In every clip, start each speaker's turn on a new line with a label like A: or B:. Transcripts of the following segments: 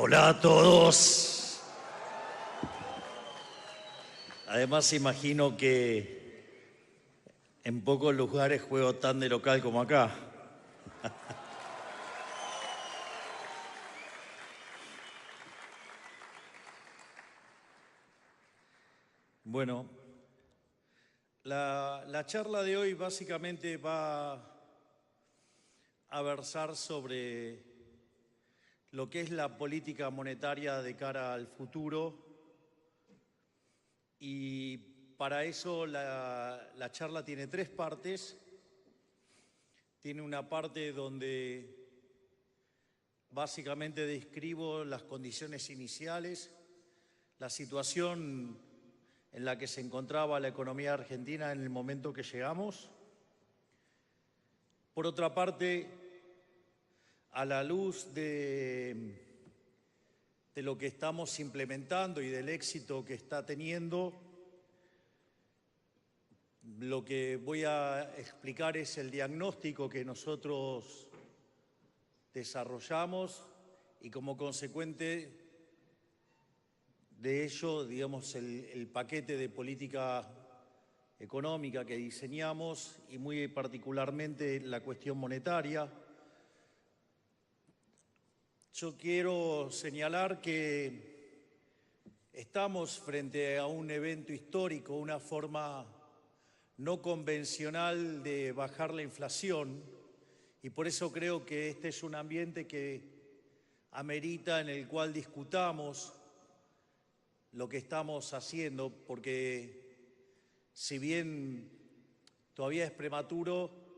A: Hola a todos. Además, imagino que en pocos lugares juego tan de local como acá. Bueno, la charla de hoy básicamente va a versar sobre lo que es la política monetaria de cara al futuro, y para eso la charla tiene tres partes. Tiene una parte donde básicamente describo las condiciones iniciales, la situación en la que se encontraba la economía argentina en el momento que llegamos. Por otra parte, a la luz de lo que estamos implementando y del éxito que está teniendo, lo que voy a explicar es el diagnóstico que nosotros desarrollamos y, como consecuente de ello, digamos, el paquete de política económica que diseñamos, y muy particularmente la cuestión monetaria. Yo quiero señalar que estamos frente a un evento histórico, una forma no convencional de bajar la inflación, y por eso creo que este es un ambiente que amerita en el cual discutamos lo que estamos haciendo, porque si bien todavía es prematuro,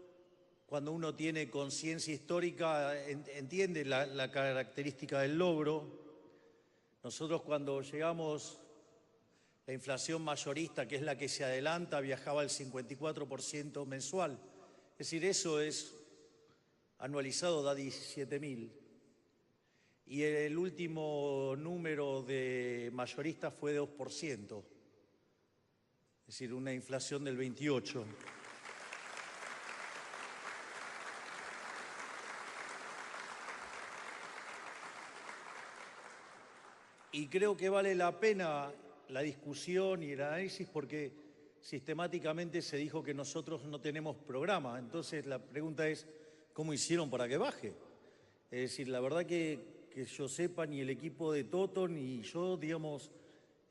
A: cuando uno tiene conciencia histórica entiende la característica del logro. Nosotros, cuando llegamos, la inflación mayorista, que es la que se adelanta, viajaba al 54% mensual. Es decir, eso es anualizado, da 17.000. Y el último número de mayoristas fue de 2%. Es decir, una inflación del 28%. Y creo que vale la pena la discusión y el análisis, porque sistemáticamente se dijo que nosotros no tenemos programa. Entonces la pregunta es, ¿cómo hicieron para que baje? Es decir, la verdad que yo sepa, ni el equipo de Toto ni yo, digamos,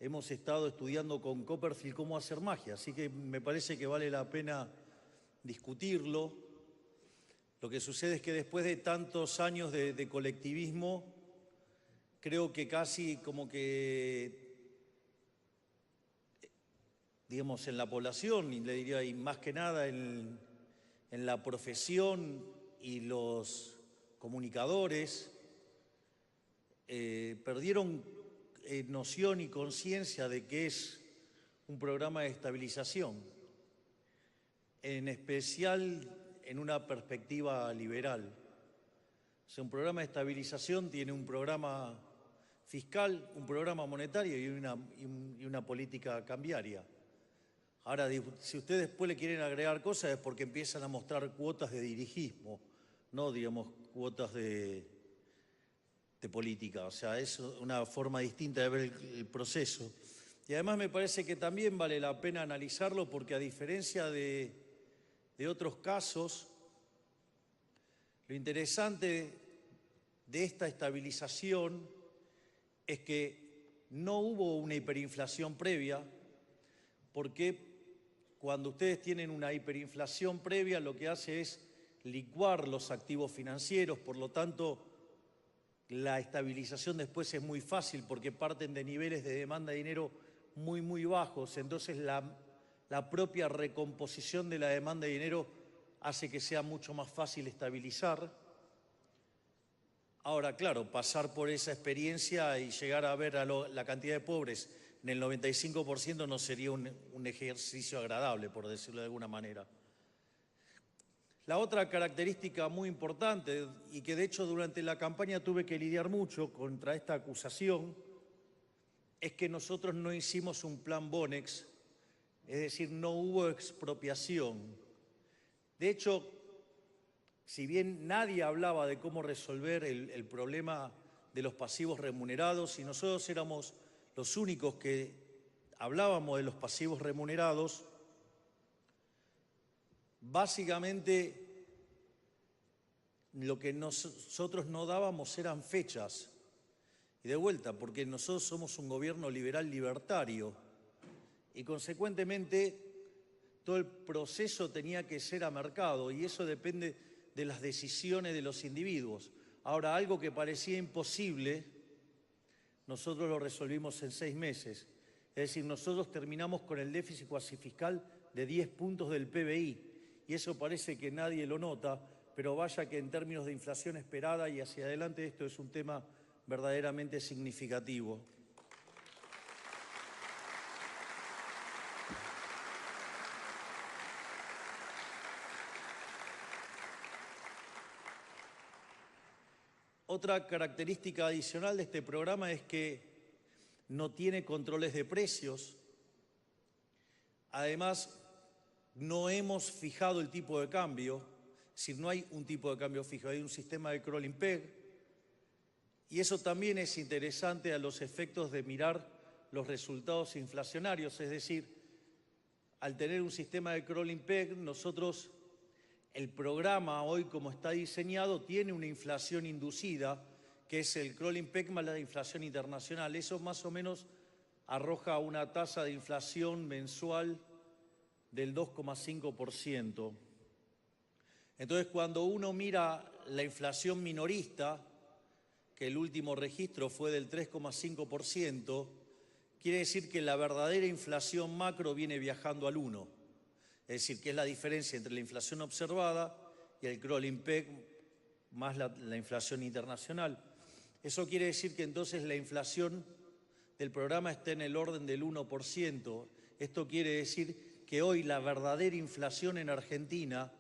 A: hemos estado estudiando con Copperfield cómo hacer magia. Así que me parece que vale la pena discutirlo. Lo que sucede es que después de tantos años de colectivismo, creo que casi como que, digamos, en la población, y le diría, y más que nada en la profesión y los comunicadores, perdieron noción y conciencia de que es un programa de estabilización, en especial en una perspectiva liberal. O sea, un programa de estabilización tiene un programa fiscal, un programa monetario y una política cambiaria. Ahora, si ustedes después le quieren agregar cosas, es porque empiezan a mostrar cuotas de dirigismo, no, digamos, cuotas de política. O sea, es una forma distinta de ver el proceso. Y además me parece que también vale la pena analizarlo, porque a diferencia de otros casos, lo interesante de esta estabilización es que no hubo una hiperinflación previa, porque cuando ustedes tienen una hiperinflación previa, lo que hace es licuar los activos financieros. Por lo tanto, la estabilización después es muy fácil, porque parten de niveles de demanda de dinero muy, muy bajos. Entonces, la propia recomposición de la demanda de dinero hace que sea mucho más fácil estabilizar. Ahora, claro, pasar por esa experiencia y llegar a ver la cantidad de pobres en el 95% no sería un ejercicio agradable, por decirlo de alguna manera. La otra característica muy importante, y que de hecho durante la campaña tuve que lidiar mucho contra esta acusación, es que nosotros no hicimos un plan Bonex, es decir, no hubo expropiación. De hecho, si bien nadie hablaba de cómo resolver el problema de los pasivos remunerados y nosotros éramos los únicos que hablábamos de los pasivos remunerados. Básicamente, lo que nosotros no dábamos eran fechas. Y de vuelta, porque nosotros somos un gobierno liberal libertario y consecuentemente todo el proceso tenía que ser a mercado y eso depende de las decisiones de los individuos. Ahora, algo que parecía imposible, nosotros lo resolvimos en 6 meses. Es decir, nosotros terminamos con el déficit cuasi fiscal de 10 puntos del PBI y eso parece que nadie lo nota, pero vaya que en términos de inflación esperada y hacia adelante esto es un tema verdaderamente significativo. Otra característica adicional de este programa es que no tiene controles de precios. Además, no hemos fijado el tipo de cambio, es decir, no hay un tipo de cambio fijo, hay un sistema de crawling peg. Y eso también es interesante a los efectos de mirar los resultados inflacionarios, es decir, al tener un sistema de crawling peg, nosotros, el programa hoy como está diseñado, tiene una inflación inducida, que es el crawling peg más la inflación internacional. Eso más o menos arroja una tasa de inflación mensual del 2,5%. Entonces, cuando uno mira la inflación minorista, que el último registro fue del 3,5%, quiere decir que la verdadera inflación macro viene viajando al 1%. Es decir, que es la diferencia entre la inflación observada y el crawling peg más la inflación internacional. Eso quiere decir que entonces la inflación del programa está en el orden del 1%. Esto quiere decir que hoy la verdadera inflación en Argentina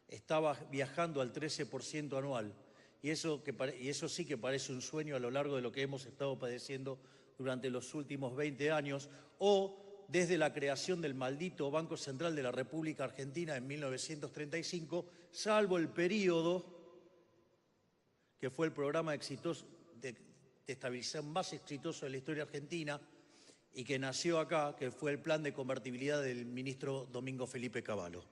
A: estaba viajando al 13% anual. Y eso sí que parece un sueño a lo largo de lo que hemos estado padeciendo durante los últimos 20 años, o desde la creación del maldito Banco Central de la República Argentina en 1935, salvo el periodo que fue el programa exitoso de estabilización más exitoso de la historia argentina y que nació acá, que fue el plan de convertibilidad del ministro Domingo Felipe Cavallo.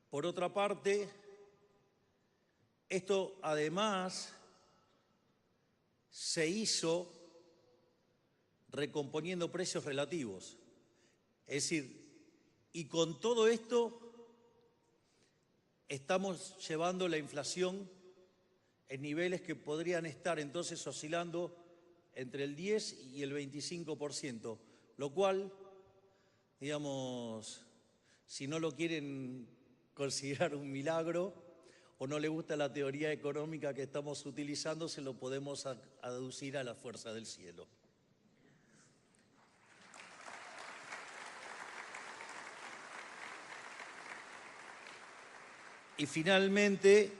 A: Por otra parte, esto además se hizo recomponiendo precios relativos. Es decir, y con todo esto estamos llevando la inflación en niveles que podrían estar entonces oscilando entre el 10 y el 25%, lo cual, digamos, si no lo quieren considerar un milagro o no le gusta la teoría económica que estamos utilizando, se lo podemos aducir a la fuerza del cielo. Y finalmente,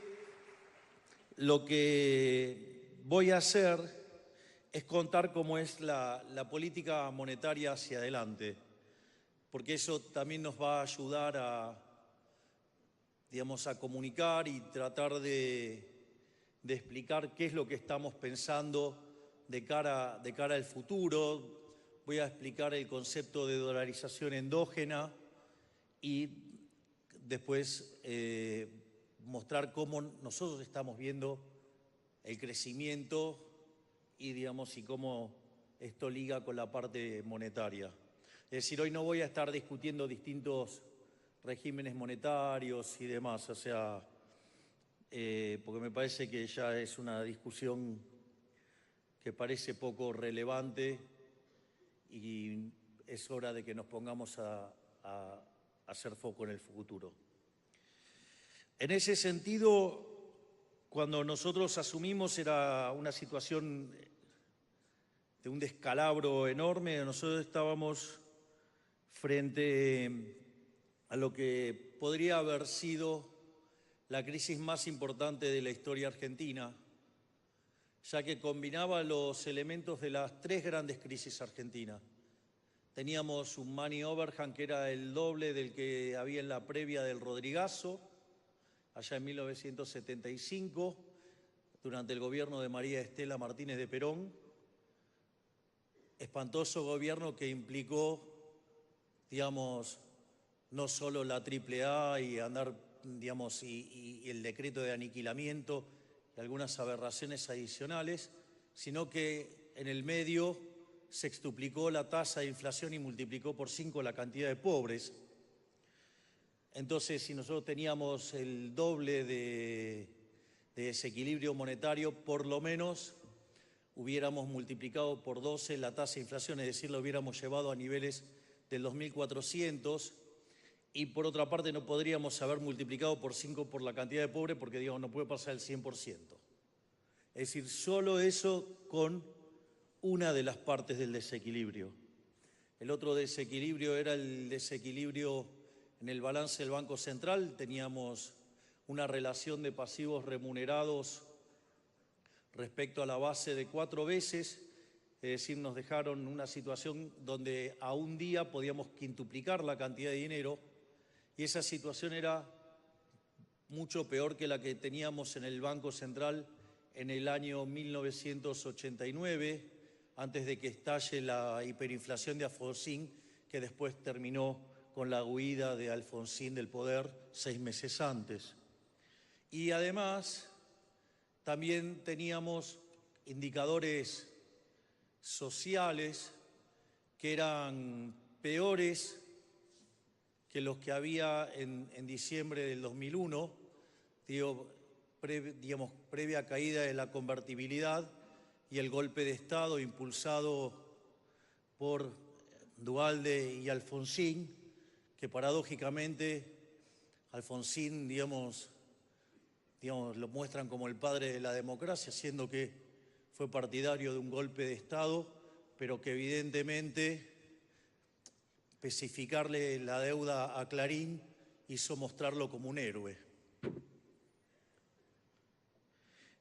A: lo que voy a hacer es contar cómo es la política monetaria hacia adelante, porque eso también nos va a ayudar a comunicar y tratar de explicar qué es lo que estamos pensando de cara al futuro. Voy a explicar el concepto de dolarización endógena y después mostrar cómo nosotros estamos viendo el crecimiento y cómo esto liga con la parte monetaria. Es decir, hoy no voy a estar discutiendo distintos regímenes monetarios y demás, porque me parece que ya es una discusión que parece poco relevante y es hora de que nos pongamos a hacer foco en el futuro. En ese sentido, cuando nosotros asumimos era una situación de un descalabro enorme. Nosotros estábamos frente a lo que podría haber sido la crisis más importante de la historia argentina, ya que combinaba los elementos de las 3 grandes crisis argentinas. teníamos un money overhang que era el doble del que había en la previa del Rodrigazo, allá en 1975, durante el gobierno de María Estela Martínez de Perón. Espantoso gobierno que implicó, digamos, no solo la AAA y andar, digamos, y el decreto de aniquilamiento y algunas aberraciones adicionales, sino que en el medio se sextuplicó la tasa de inflación y multiplicó por 5 la cantidad de pobres. Entonces, si nosotros teníamos el doble de desequilibrio monetario, por lo menos hubiéramos multiplicado por 12 la tasa de inflación, es decir, lo hubiéramos llevado a niveles del 2400, y por otra parte no podríamos haber multiplicado por 5 por la cantidad de pobres porque, digamos, no puede pasar el 100%. Es decir, solo eso con una de las partes del desequilibrio. El otro desequilibrio era el desequilibrio en el balance del Banco Central. Teníamos una relación de pasivos remunerados respecto a la base de 4 veces, es decir, nos dejaron una situación donde a un día podíamos quintuplicar la cantidad de dinero, y esa situación era mucho peor que la que teníamos en el Banco Central en el año 1989, antes de que estalle la hiperinflación de Alfonsín, que después terminó con la huida de Alfonsín del poder 6 meses antes. Y además también teníamos indicadores sociales que eran peores que los que había en diciembre del 2001, previa caída de la convertibilidad y el golpe de Estado impulsado por Duhalde y Alfonsín, que paradójicamente Alfonsín, lo muestran como el padre de la democracia, siendo que fue partidario de un golpe de Estado, pero que evidentemente especificarle la deuda a Clarín hizo mostrarlo como un héroe.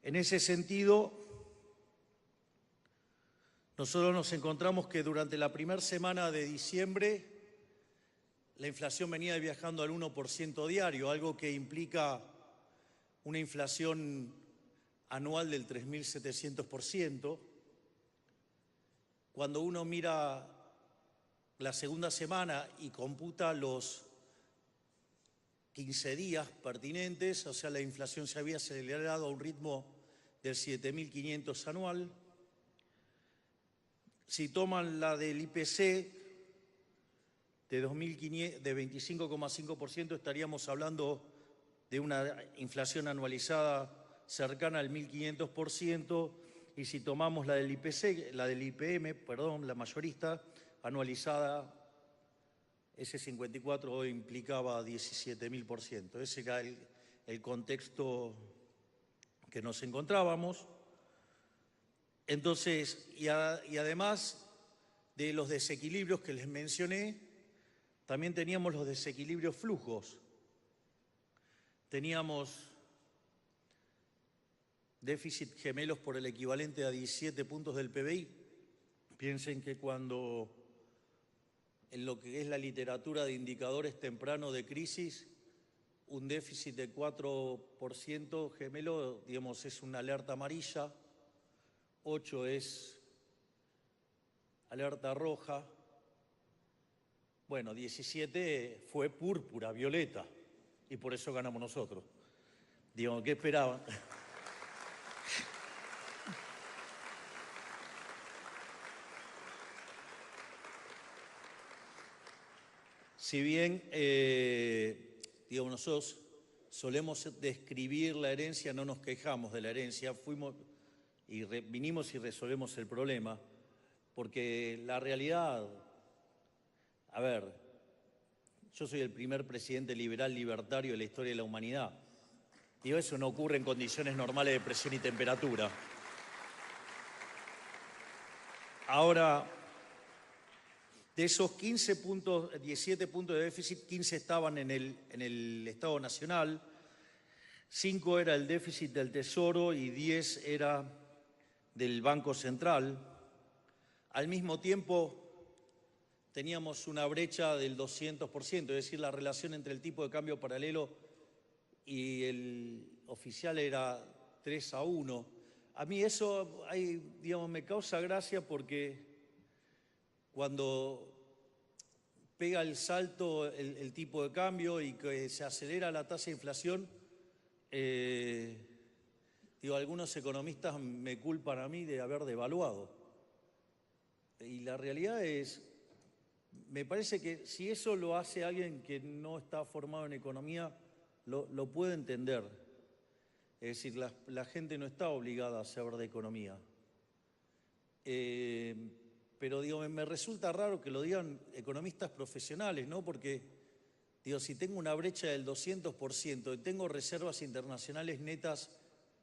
A: En ese sentido, nosotros nos encontramos que durante la primera semana de diciembre la inflación venía viajando al 1% diario, algo que implica una inflación anual del 3.700%. Cuando uno mira la segunda semana y computa los 15 días pertinentes, o sea, la inflación se había acelerado a un ritmo del 7.500 anual. Si toman la del IPC de 25,5%, estaríamos hablando de una inflación anualizada cercana al 1.500%, y si tomamos la del IPC, la del IPM, perdón, la mayorista, anualizada, ese 54 implicaba 17.000%. Ese era el contexto que nos encontrábamos. Entonces, y además de los desequilibrios que les mencioné, también teníamos los desequilibrios flujos. Teníamos déficit gemelos por el equivalente a 17 puntos del PBI. Piensen que cuando en lo que es la literatura de indicadores tempranos de crisis, un déficit de 4% gemelo, es una alerta amarilla, 8 es alerta roja, bueno, 17 fue púrpura, violeta, y por eso ganamos nosotros. ¿Qué esperaban? Si bien, nosotros solemos describir la herencia, no nos quejamos de la herencia, vinimos y resolvemos el problema, porque la realidad, yo soy el primer presidente liberal libertario de la historia de la humanidad. Eso no ocurre en condiciones normales de presión y temperatura. Ahora, de esos 17 puntos de déficit, 15 estaban en el Estado Nacional, 5 era el déficit del Tesoro y 10 era del Banco Central. Al mismo tiempo, teníamos una brecha del 200%, es decir, la relación entre el tipo de cambio paralelo y el oficial era 3-1. A mí eso, digamos, me causa gracia porque cuando pega el salto el tipo de cambio y que se acelera la tasa de inflación, digo, algunos economistas me culpan a mí de haber devaluado. Y la realidad es, me parece que si eso lo hace alguien que no está formado en economía, lo puede entender. Es decir, la gente no está obligada a saber de economía. Pero digo, me resulta raro que lo digan economistas profesionales, ¿no? Porque, digo, si tengo una brecha del 200% y tengo reservas internacionales netas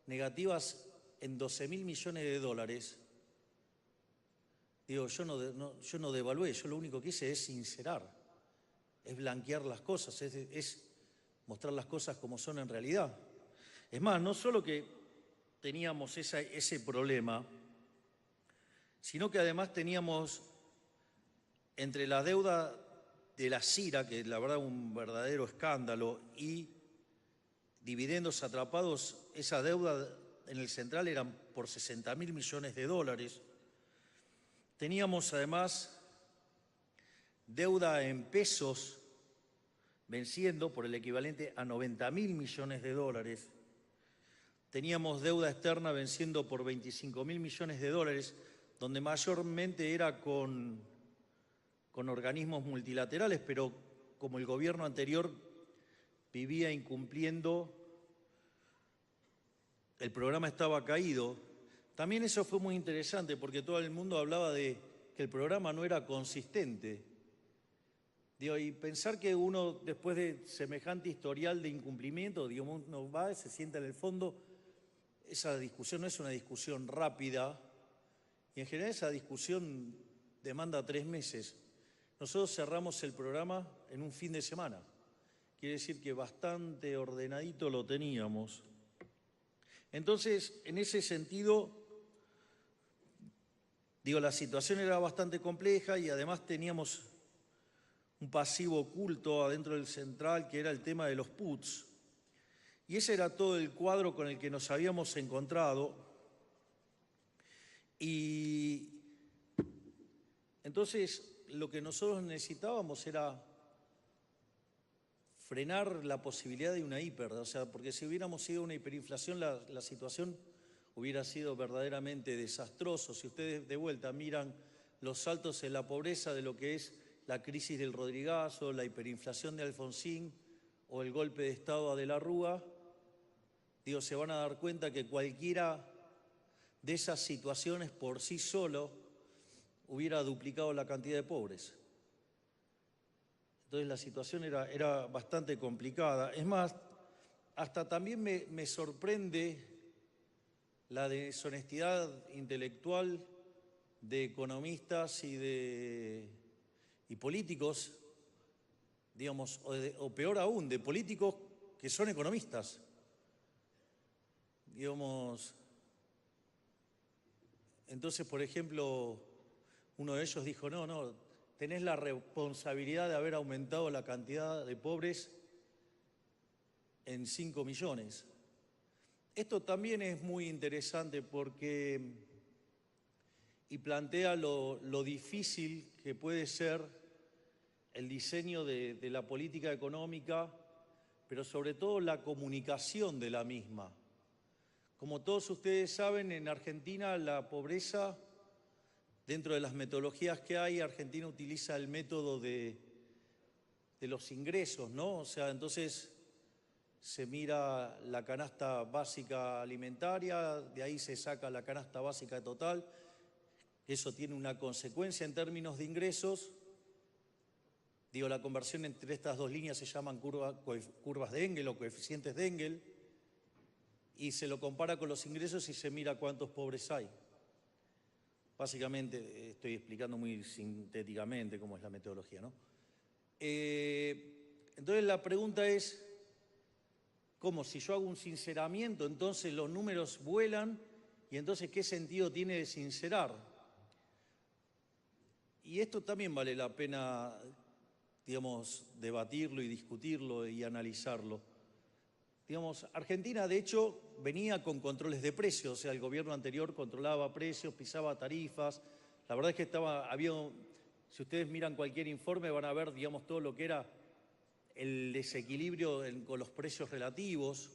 A: negativas en 12.000 millones de dólares, digo, yo no devalué, yo lo único que hice es sincerar, es blanquear las cosas, es mostrar las cosas como son en realidad. Es más, no solo que teníamos ese problema, sino que además teníamos entre la deuda de la CIRA, que la verdad un verdadero escándalo, y dividendos atrapados, esa deuda en el central eran por 60.000 millones de dólares. Teníamos además deuda en pesos venciendo por el equivalente a 90.000 millones de dólares. Teníamos deuda externa venciendo por 25.000 millones de dólares, donde mayormente era con organismos multilaterales, pero como el gobierno anterior vivía incumpliendo, el programa estaba caído. También eso fue muy interesante porque todo el mundo hablaba de que el programa no era consistente. Digo, y pensar que uno, después de semejante historial de incumplimiento, digamos, uno va, se sienta en el fondo, esa discusión no es una discusión rápida, y en general esa discusión demanda 3 meses. Nosotros cerramos el programa en un fin de semana. Quiere decir que bastante ordenadito lo teníamos. Entonces, en ese sentido, digo, la situación era bastante compleja y además teníamos un pasivo oculto adentro del central que era el tema de los puts. Y ese era todo el cuadro con el que nos habíamos encontrado. Y entonces lo que nosotros necesitábamos era frenar la posibilidad de una hiper, o sea, porque si hubiéramos sido una hiperinflación, la situación hubiera sido verdaderamente desastrosa. Si ustedes de vuelta miran los saltos en la pobreza de lo que es la crisis del Rodrigazo, la hiperinflación de Alfonsín o el golpe de Estado de la Rúa, digo, se van a dar cuenta que cualquiera de esas situaciones por sí solo hubiera duplicado la cantidad de pobres. Entonces la situación era bastante complicada. Es más, hasta también me sorprende la deshonestidad intelectual de economistas y políticos, digamos, o peor aún, de políticos que son economistas. Digamos, entonces, por ejemplo, uno de ellos dijo, no, tenés la responsabilidad de haber aumentado la cantidad de pobres en 5 millones. Esto también es muy interesante porque y plantea lo difícil que puede ser el diseño de la política económica, pero sobre todo la comunicación de la misma. Como todos ustedes saben, en Argentina la pobreza, dentro de las metodologías que hay, Argentina utiliza el método de los ingresos, ¿no? O sea, entonces se mira la canasta básica alimentaria, de ahí se saca la canasta básica total. Eso tiene una consecuencia en términos de ingresos. Digo, la conversión entre estas dos líneas se llaman curvas de Engel o coeficientes de Engel, y se lo compara con los ingresos y se mira cuántos pobres hay. Básicamente, estoy explicando muy sintéticamente cómo es la metodología, ¿no? Entonces la pregunta es, ¿cómo? Si yo hago un sinceramiento, entonces los números vuelan, y entonces ¿qué sentido tiene de sincerar? y esto también vale la pena, digamos, debatirlo y discutirlo y analizarlo. Digamos, Argentina, de hecho, venía con controles de precios, o sea, el gobierno anterior controlaba precios, pisaba tarifas. La verdad es que si ustedes miran cualquier informe, van a ver, digamos, todo lo que era el desequilibrio con los precios relativos.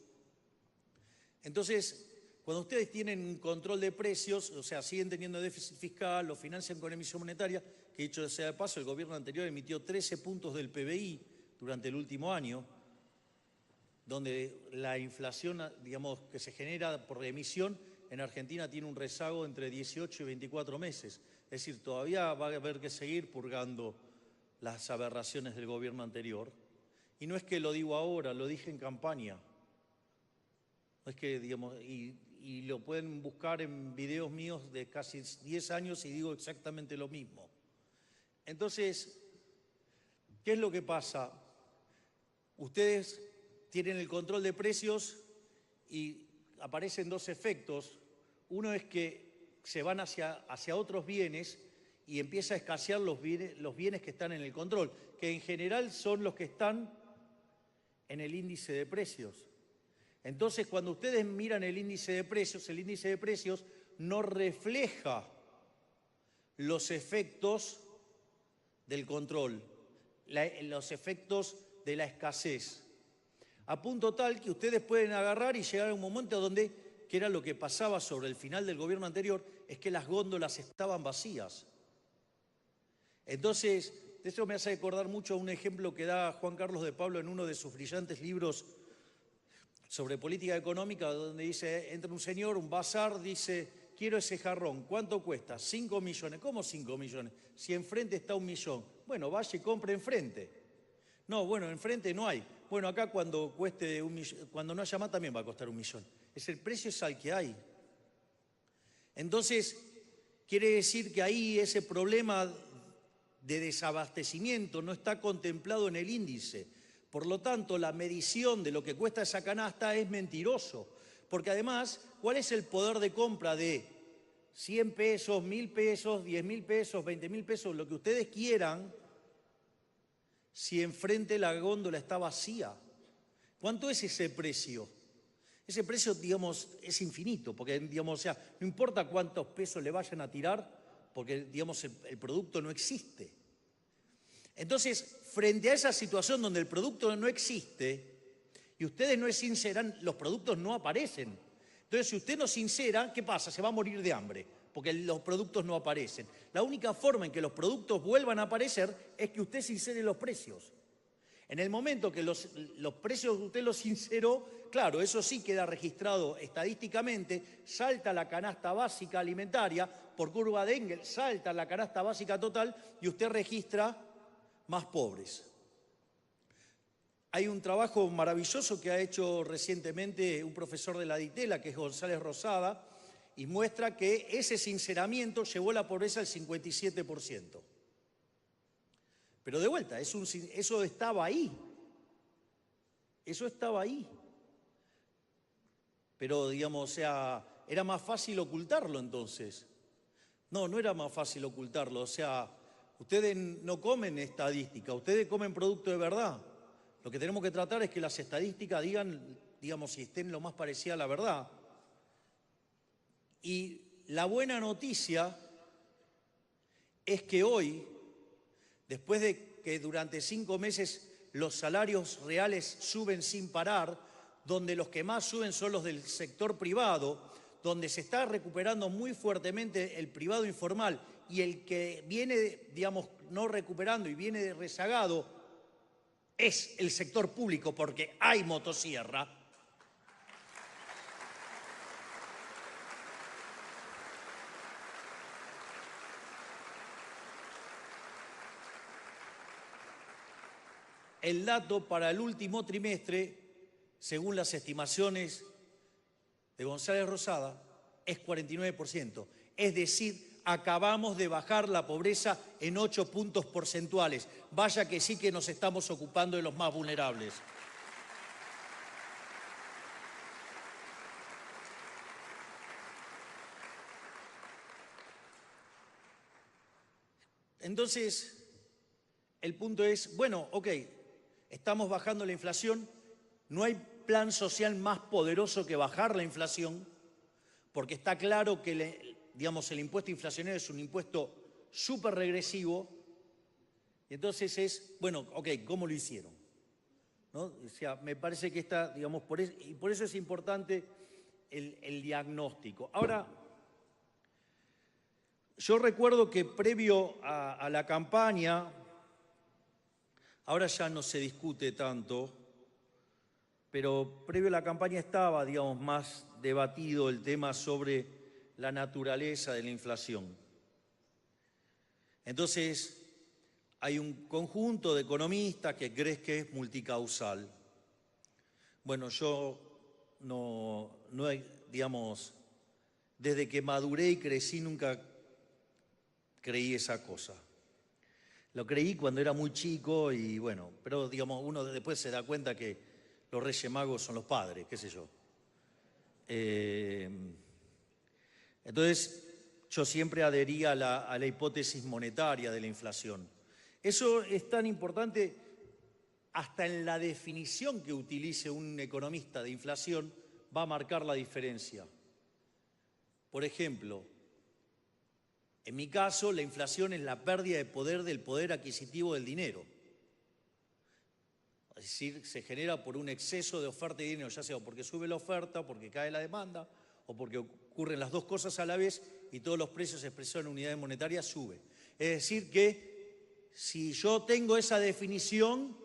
A: Entonces, cuando ustedes tienen un control de precios, o sea, siguen teniendo déficit fiscal, lo financian con emisión monetaria, que dicho sea de paso, el gobierno anterior emitió 13 puntos del PBI durante el último año, donde la inflación, digamos, que se genera por emisión, en Argentina tiene un rezago entre 18 y 24 meses. Es decir, todavía va a haber que seguir purgando las aberraciones del gobierno anterior. Y no es que lo digo ahora, lo dije en campaña. No es que, digamos, y lo pueden buscar en videos míos de casi 10 años y digo exactamente lo mismo. Entonces, ¿qué es lo que pasa? Ustedes tienen el control de precios y aparecen dos efectos. Uno es que se van hacia otros bienes y empieza a escasear los bienes que están en el control, que en general son los que están en el índice de precios. Entonces, cuando ustedes miran el índice de precios no refleja los efectos del control, los efectos de la escasez. A punto tal que ustedes pueden agarrar y llegar a un momento donde, que era lo que pasaba sobre el final del gobierno anterior, es que las góndolas estaban vacías. Entonces, eso me hace recordar mucho a un ejemplo que da Juan Carlos de Pablo en uno de sus brillantes libros sobre política económica, donde dice, entra un señor, un bazar, dice, quiero ese jarrón, ¿cuánto cuesta? 5 millones. ¿Cómo 5 millones? Si enfrente está 1 millón. Bueno, vaya y compre enfrente. No, bueno, enfrente no hay. Bueno, acá cuando cueste 1 millón, cuando no haya más también va a costar 1 millón. El precio es al que hay. Entonces, quiere decir que ahí ese problema de desabastecimiento no está contemplado en el índice. Por lo tanto, la medición de lo que cuesta esa canasta es mentiroso. Porque además, ¿cuál es el poder de compra de 100 pesos, 1.000 pesos, 10.000 pesos, 20.000 pesos, lo que ustedes quieran, si enfrente la góndola está vacía? ¿Cuánto es ese precio? Ese precio, digamos, es infinito, porque, digamos, o sea, no importa cuántos pesos le vayan a tirar, porque, digamos, el producto no existe. Entonces, frente a esa situación donde el producto no existe y ustedes no sinceran, los productos no aparecen. Entonces, si usted no sincera, ¿qué pasa? Se va a morir de hambre, porque los productos no aparecen. La única forma en que los productos vuelvan a aparecer es que usted sincere los precios. En el momento que los precios usted los sinceró, claro, eso sí queda registrado estadísticamente, salta la canasta básica alimentaria, por curva de Engel, salta la canasta básica total y usted registra más pobres. Hay un trabajo maravilloso que ha hecho recientemente un profesor de la DITELA, que es González Rosada, y muestra que ese sinceramiento llevó la pobreza al 57%. Pero de vuelta, eso estaba ahí. Eso estaba ahí. Pero, digamos, o sea, era más fácil ocultarlo entonces. No, no era más fácil ocultarlo. O sea, ustedes no comen estadística, ustedes comen producto de verdad. Lo que tenemos que tratar es que las estadísticas digan, digamos, si estén lo más parecida a la verdad. Y la buena noticia es que hoy, después de que durante 5 meses los salarios reales suben sin parar, donde los que más suben son los del sector privado, donde se está recuperando muy fuertemente el privado informal y el que viene, digamos, no recuperando y viene rezagado es el sector público porque hay motosierra. El dato para el último trimestre, según las estimaciones de González Rosada, es 49%. Es decir, acabamos de bajar la pobreza en 8 puntos porcentuales. Vaya que sí que nos estamos ocupando de los más vulnerables. Entonces, el punto es, bueno, ok, estamos bajando la inflación, no hay plan social más poderoso que bajar la inflación, porque está claro que, digamos, el impuesto inflacionario es un impuesto súper regresivo, y entonces es, bueno, ok, ¿cómo lo hicieron? ¿No? O sea, me parece que está, digamos, y por eso es importante el diagnóstico. Ahora, yo recuerdo que previo a la campaña, ahora ya no se discute tanto, pero previo a la campaña estaba, digamos, más debatido el tema sobre la naturaleza de la inflación. Entonces, hay un conjunto de economistas que creen que es multicausal. Bueno, yo no hay, digamos, desde que maduré y crecí nunca creí esa cosa. Lo creí cuando era muy chico y bueno, pero digamos, uno después se da cuenta que los Reyes Magos son los padres, qué sé yo. Entonces, yo siempre adhería a la hipótesis monetaria de la inflación. Eso es tan importante, hasta en la definición que utilice un economista de inflación va a marcar la diferencia. Por ejemplo, en mi caso, la inflación es la pérdida de poder del poder adquisitivo del dinero. Es decir, se genera por un exceso de oferta de dinero, ya sea porque sube la oferta, porque cae la demanda, o porque ocurren las dos cosas a la vez y todos los precios expresados en unidades monetarias suben. Es decir que si yo tengo esa definición,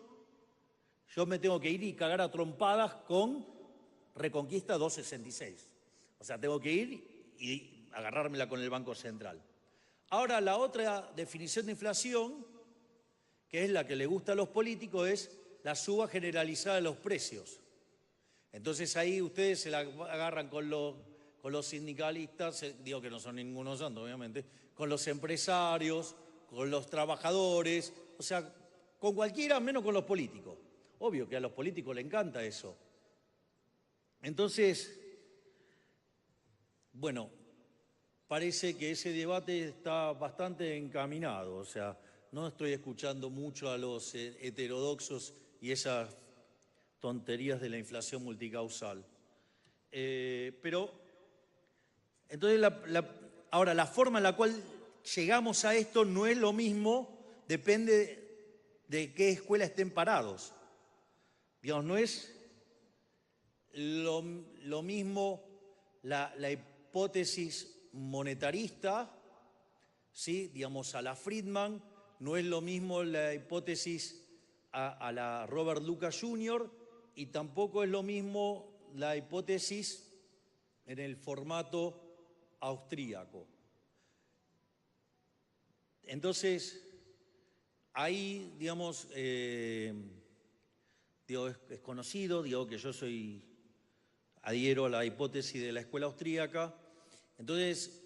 A: yo me tengo que ir y cagar a trompadas con Reconquista 266. O sea, tengo que ir y agarrármela con el Banco Central. Ahora, la otra definición de inflación, que es la que le gusta a los políticos, es la suba generalizada de los precios. Entonces ahí ustedes se la agarran con los sindicalistas, digo que no son ninguno santo, obviamente, con los empresarios, con los trabajadores, o sea, con cualquiera menos con los políticos. Obvio que a los políticos les encanta eso. Entonces, bueno, parece que ese debate está bastante encaminado, o sea, no estoy escuchando mucho a los heterodoxos y esas tonterías de la inflación multicausal. Pero, entonces, ahora, la forma en la cual llegamos a esto no es lo mismo, depende de qué escuela estén parados. Digamos, no es lo mismo la hipótesis monetarista, ¿sí? Digamos, a la Friedman, no es lo mismo la hipótesis a la Robert Lucas Jr. y tampoco es lo mismo la hipótesis en el formato austríaco. Entonces, ahí, digamos, digo, es conocido, digo que yo adhiero a la hipótesis de la escuela austríaca. Entonces,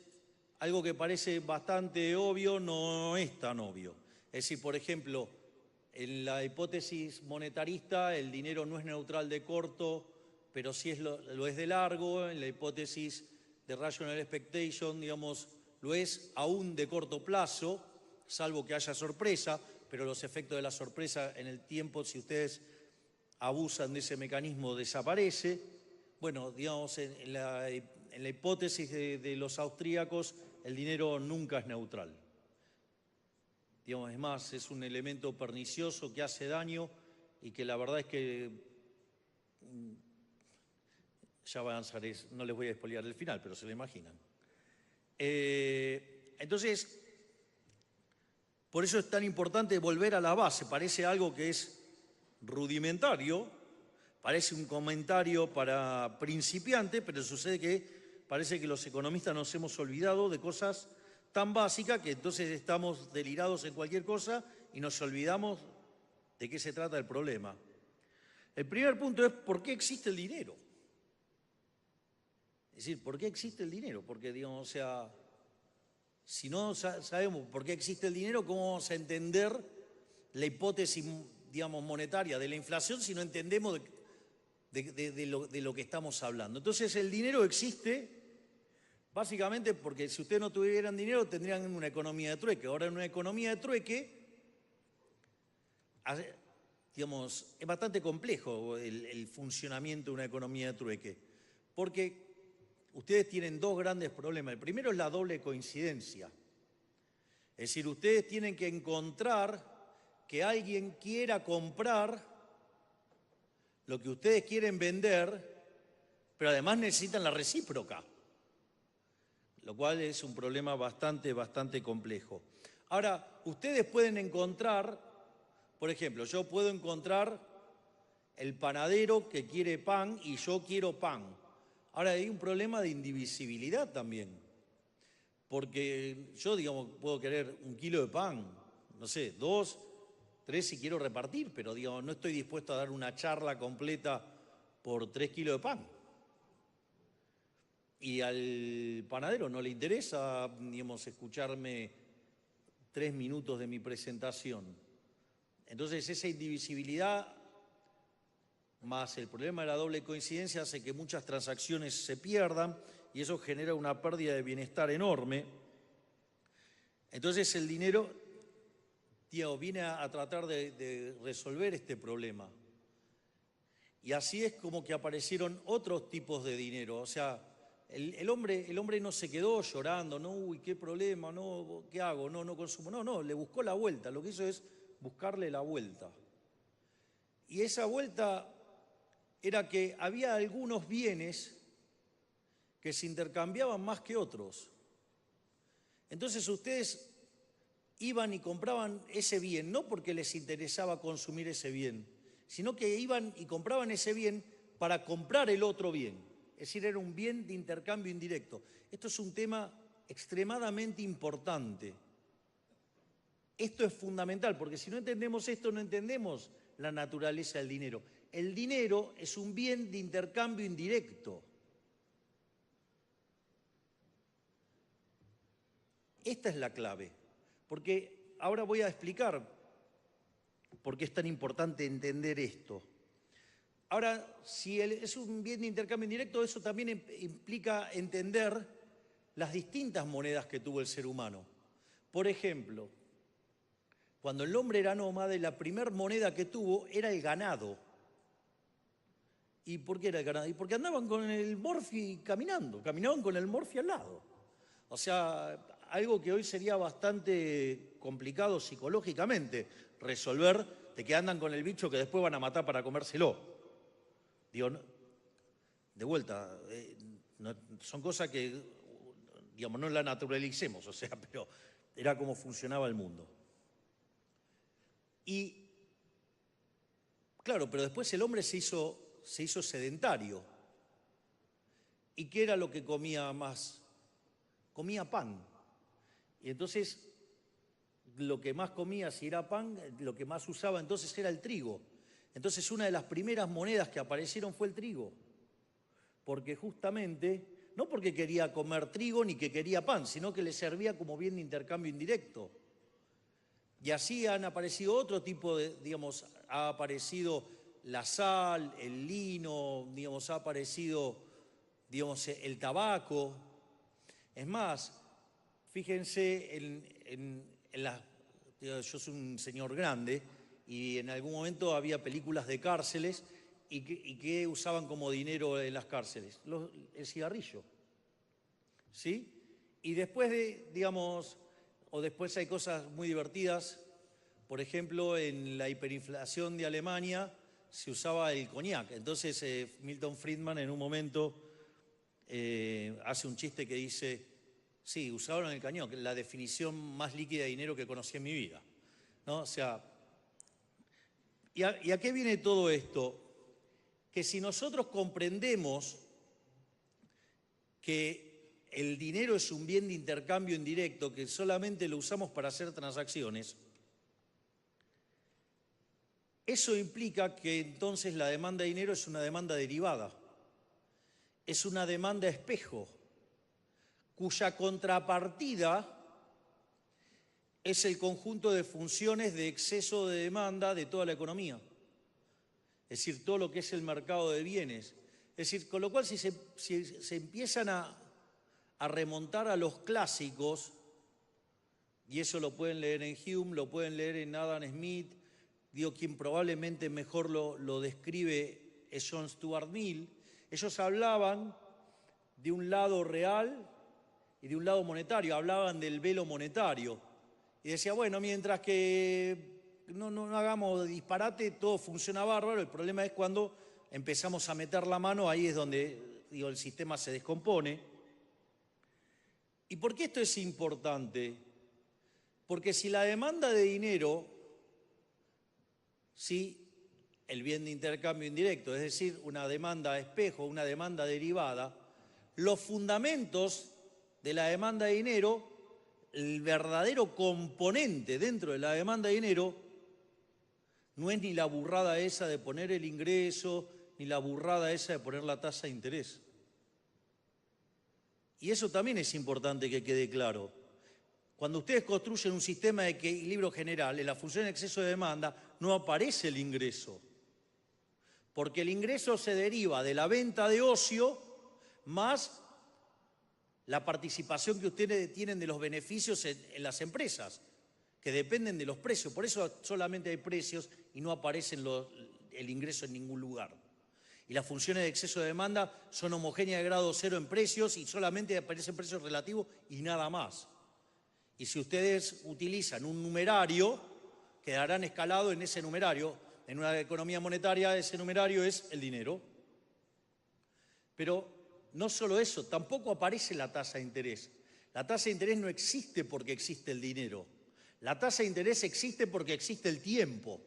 A: algo que parece bastante obvio no es tan obvio. Es decir, por ejemplo, en la hipótesis monetarista el dinero no es neutral de corto, pero sí lo es de largo. En la hipótesis de rational expectation, digamos, lo es aún de corto plazo, salvo que haya sorpresa, pero los efectos de la sorpresa en el tiempo, si ustedes abusan de ese mecanismo, desaparece. Bueno, digamos, en la hipótesis de los austríacos, el dinero nunca es neutral. Digamos, es más, es un elemento pernicioso que hace daño y que la verdad es que, ya avanzaré, no les voy a expoliar el final, pero se lo imaginan. Entonces, por eso es tan importante volver a la base. Parece algo que es rudimentario, parece un comentario para principiantes, pero sucede que parece que los economistas nos hemos olvidado de cosas tan básicas que entonces estamos delirados en cualquier cosa y nos olvidamos de qué se trata el problema. El primer punto es ¿por qué existe el dinero? Es decir, ¿por qué existe el dinero? Porque, digamos, o sea, si no sabemos por qué existe el dinero, ¿cómo vamos a entender la hipótesis, digamos, monetaria de la inflación si no entendemos de lo que estamos hablando? Entonces, el dinero existe Básicamente porque si ustedes no tuvieran dinero tendrían una economía de trueque. Ahora en una economía de trueque, digamos, es bastante complejo el funcionamiento de una economía de trueque, porque ustedes tienen dos grandes problemas. El primero es la doble coincidencia. Es decir, ustedes tienen que encontrar que alguien quiera comprar lo que ustedes quieren vender, pero además necesitan la recíproca, lo cual es un problema bastante complejo. Ahora, ustedes pueden encontrar, por ejemplo, yo puedo encontrar el panadero que quiere pan y yo quiero pan. Ahora, hay un problema de indivisibilidad también, porque yo, digamos, puedo querer 1 kilo de pan, no sé, 2, 3 si quiero repartir, pero, digamos, no estoy dispuesto a dar una charla completa por 3 kilos de pan. Y al panadero no le interesa, digamos, escucharme 3 minutos de mi presentación. Entonces, esa indivisibilidad más el problema de la doble coincidencia hace que muchas transacciones se pierdan y eso genera una pérdida de bienestar enorme. Entonces, el dinero, digamos, viene a tratar de resolver este problema. Y así es como que aparecieron otros tipos de dinero. O sea, el hombre no se quedó llorando, no, uy, qué problema, no, ¿qué hago? No consumo. No, le buscó la vuelta. Lo que hizo es buscarle la vuelta. Y esa vuelta era que había algunos bienes que se intercambiaban más que otros. Entonces ustedes iban y compraban ese bien, no porque les interesaba consumir ese bien, sino que iban y compraban ese bien para comprar el otro bien. Es decir, era un bien de intercambio indirecto. Esto es un tema extremadamente importante. Esto es fundamental, porque si no entendemos esto, no entendemos la naturaleza del dinero. El dinero es un bien de intercambio indirecto. Esta es la clave, porque ahora voy a explicar por qué es tan importante entender esto. Ahora, si es un bien de intercambio indirecto, eso también implica entender las distintas monedas que tuvo el ser humano. Por ejemplo, cuando el hombre era nómade, la primera moneda que tuvo era el ganado. ¿Y por qué era el ganado? Y porque andaban con el morfi caminaban con el morfi al lado. O sea, algo que hoy sería bastante complicado psicológicamente resolver, de que andan con el bicho que después van a matar para comérselo. Digo, de vuelta, son cosas que, digamos, no la naturalicemos, o sea, pero era como funcionaba el mundo. Y, claro, pero después el hombre se hizo sedentario. ¿Y qué era lo que comía más? Comía pan. Y entonces, lo que más comía, si era pan, lo que más usaba entonces era el trigo. Entonces, una de las primeras monedas que aparecieron fue el trigo. Porque justamente, no porque quería comer trigo ni que quería pan, sino que le servía como bien de intercambio indirecto. Y así han aparecido otro tipo de, digamos, ha aparecido la sal, el lino, digamos, ha aparecido, digamos, el tabaco. Es más, fíjense yo soy un señor grande y en algún momento había películas de cárceles y que usaban como dinero en las cárceles, el cigarrillo, ¿sí? Y después digamos, o después hay cosas muy divertidas, por ejemplo, en la hiperinflación de Alemania se usaba el coñac. Entonces Milton Friedman en un momento hace un chiste que dice, sí, usaron el coñac, la definición más líquida de dinero que conocí en mi vida, ¿no? O sea, ¿y a qué viene todo esto? Que si nosotros comprendemos que el dinero es un bien de intercambio indirecto, que solamente lo usamos para hacer transacciones, eso implica que entonces la demanda de dinero es una demanda derivada, es una demanda espejo, cuya contrapartida es el conjunto de funciones de exceso de demanda de toda la economía. Es decir, todo lo que es el mercado de bienes. Es decir, con lo cual si se empiezan a a remontar a los clásicos, y eso lo pueden leer en Hume, lo pueden leer en Adam Smith, quien probablemente mejor lo describe es John Stuart Mill. Ellos hablaban de un lado real y de un lado monetario, hablaban del velo monetario. Y decía, bueno, mientras que no hagamos disparate, todo funciona bárbaro, el problema es cuando empezamos a meter la mano, ahí es donde el sistema se descompone. ¿Y por qué esto es importante? Porque si la demanda de dinero, si el bien de intercambio indirecto, es decir, una demanda espejo, una demanda derivada, los fundamentos de la demanda de dinero, el verdadero componente dentro de la demanda de dinero, no es ni la burrada esa de poner el ingreso, ni la burrada esa de poner la tasa de interés. Y eso también es importante que quede claro. Cuando ustedes construyen un sistema de equilibrio general, en la función de exceso de demanda, no aparece el ingreso. Porque el ingreso se deriva de la venta de ocio más la participación que ustedes tienen de los beneficios en las empresas, que dependen de los precios. Por eso solamente hay precios y no aparece el ingreso en ningún lugar. Y las funciones de exceso de demanda son homogéneas de grado cero en precios y solamente aparecen precios relativos y nada más. Y si ustedes utilizan un numerario, quedarán escalados en ese numerario. En una economía monetaria ese numerario es el dinero. Pero no solo eso, tampoco aparece la tasa de interés. La tasa de interés no existe porque existe el dinero. La tasa de interés existe porque existe el tiempo.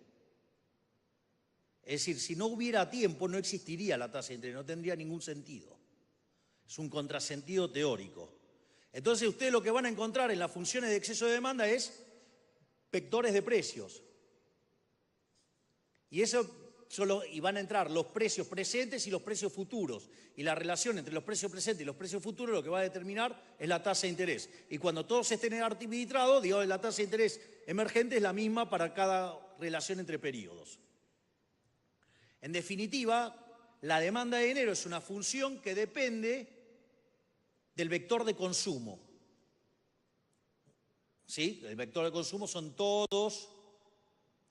A: Es decir, si no hubiera tiempo no existiría la tasa de interés, no tendría ningún sentido. Es un contrasentido teórico. Entonces ustedes lo que van a encontrar en las funciones de exceso de demanda es vectores de precios. Y van a entrar los precios presentes y los precios futuros. Y la relación entre los precios presentes y los precios futuros lo que va a determinar es la tasa de interés. Y cuando todos estén arbitrados, la tasa de interés emergente es la misma para cada relación entre periodos. En definitiva, la demanda de dinero es una función que depende del vector de consumo. ¿Sí? El vector de consumo son todos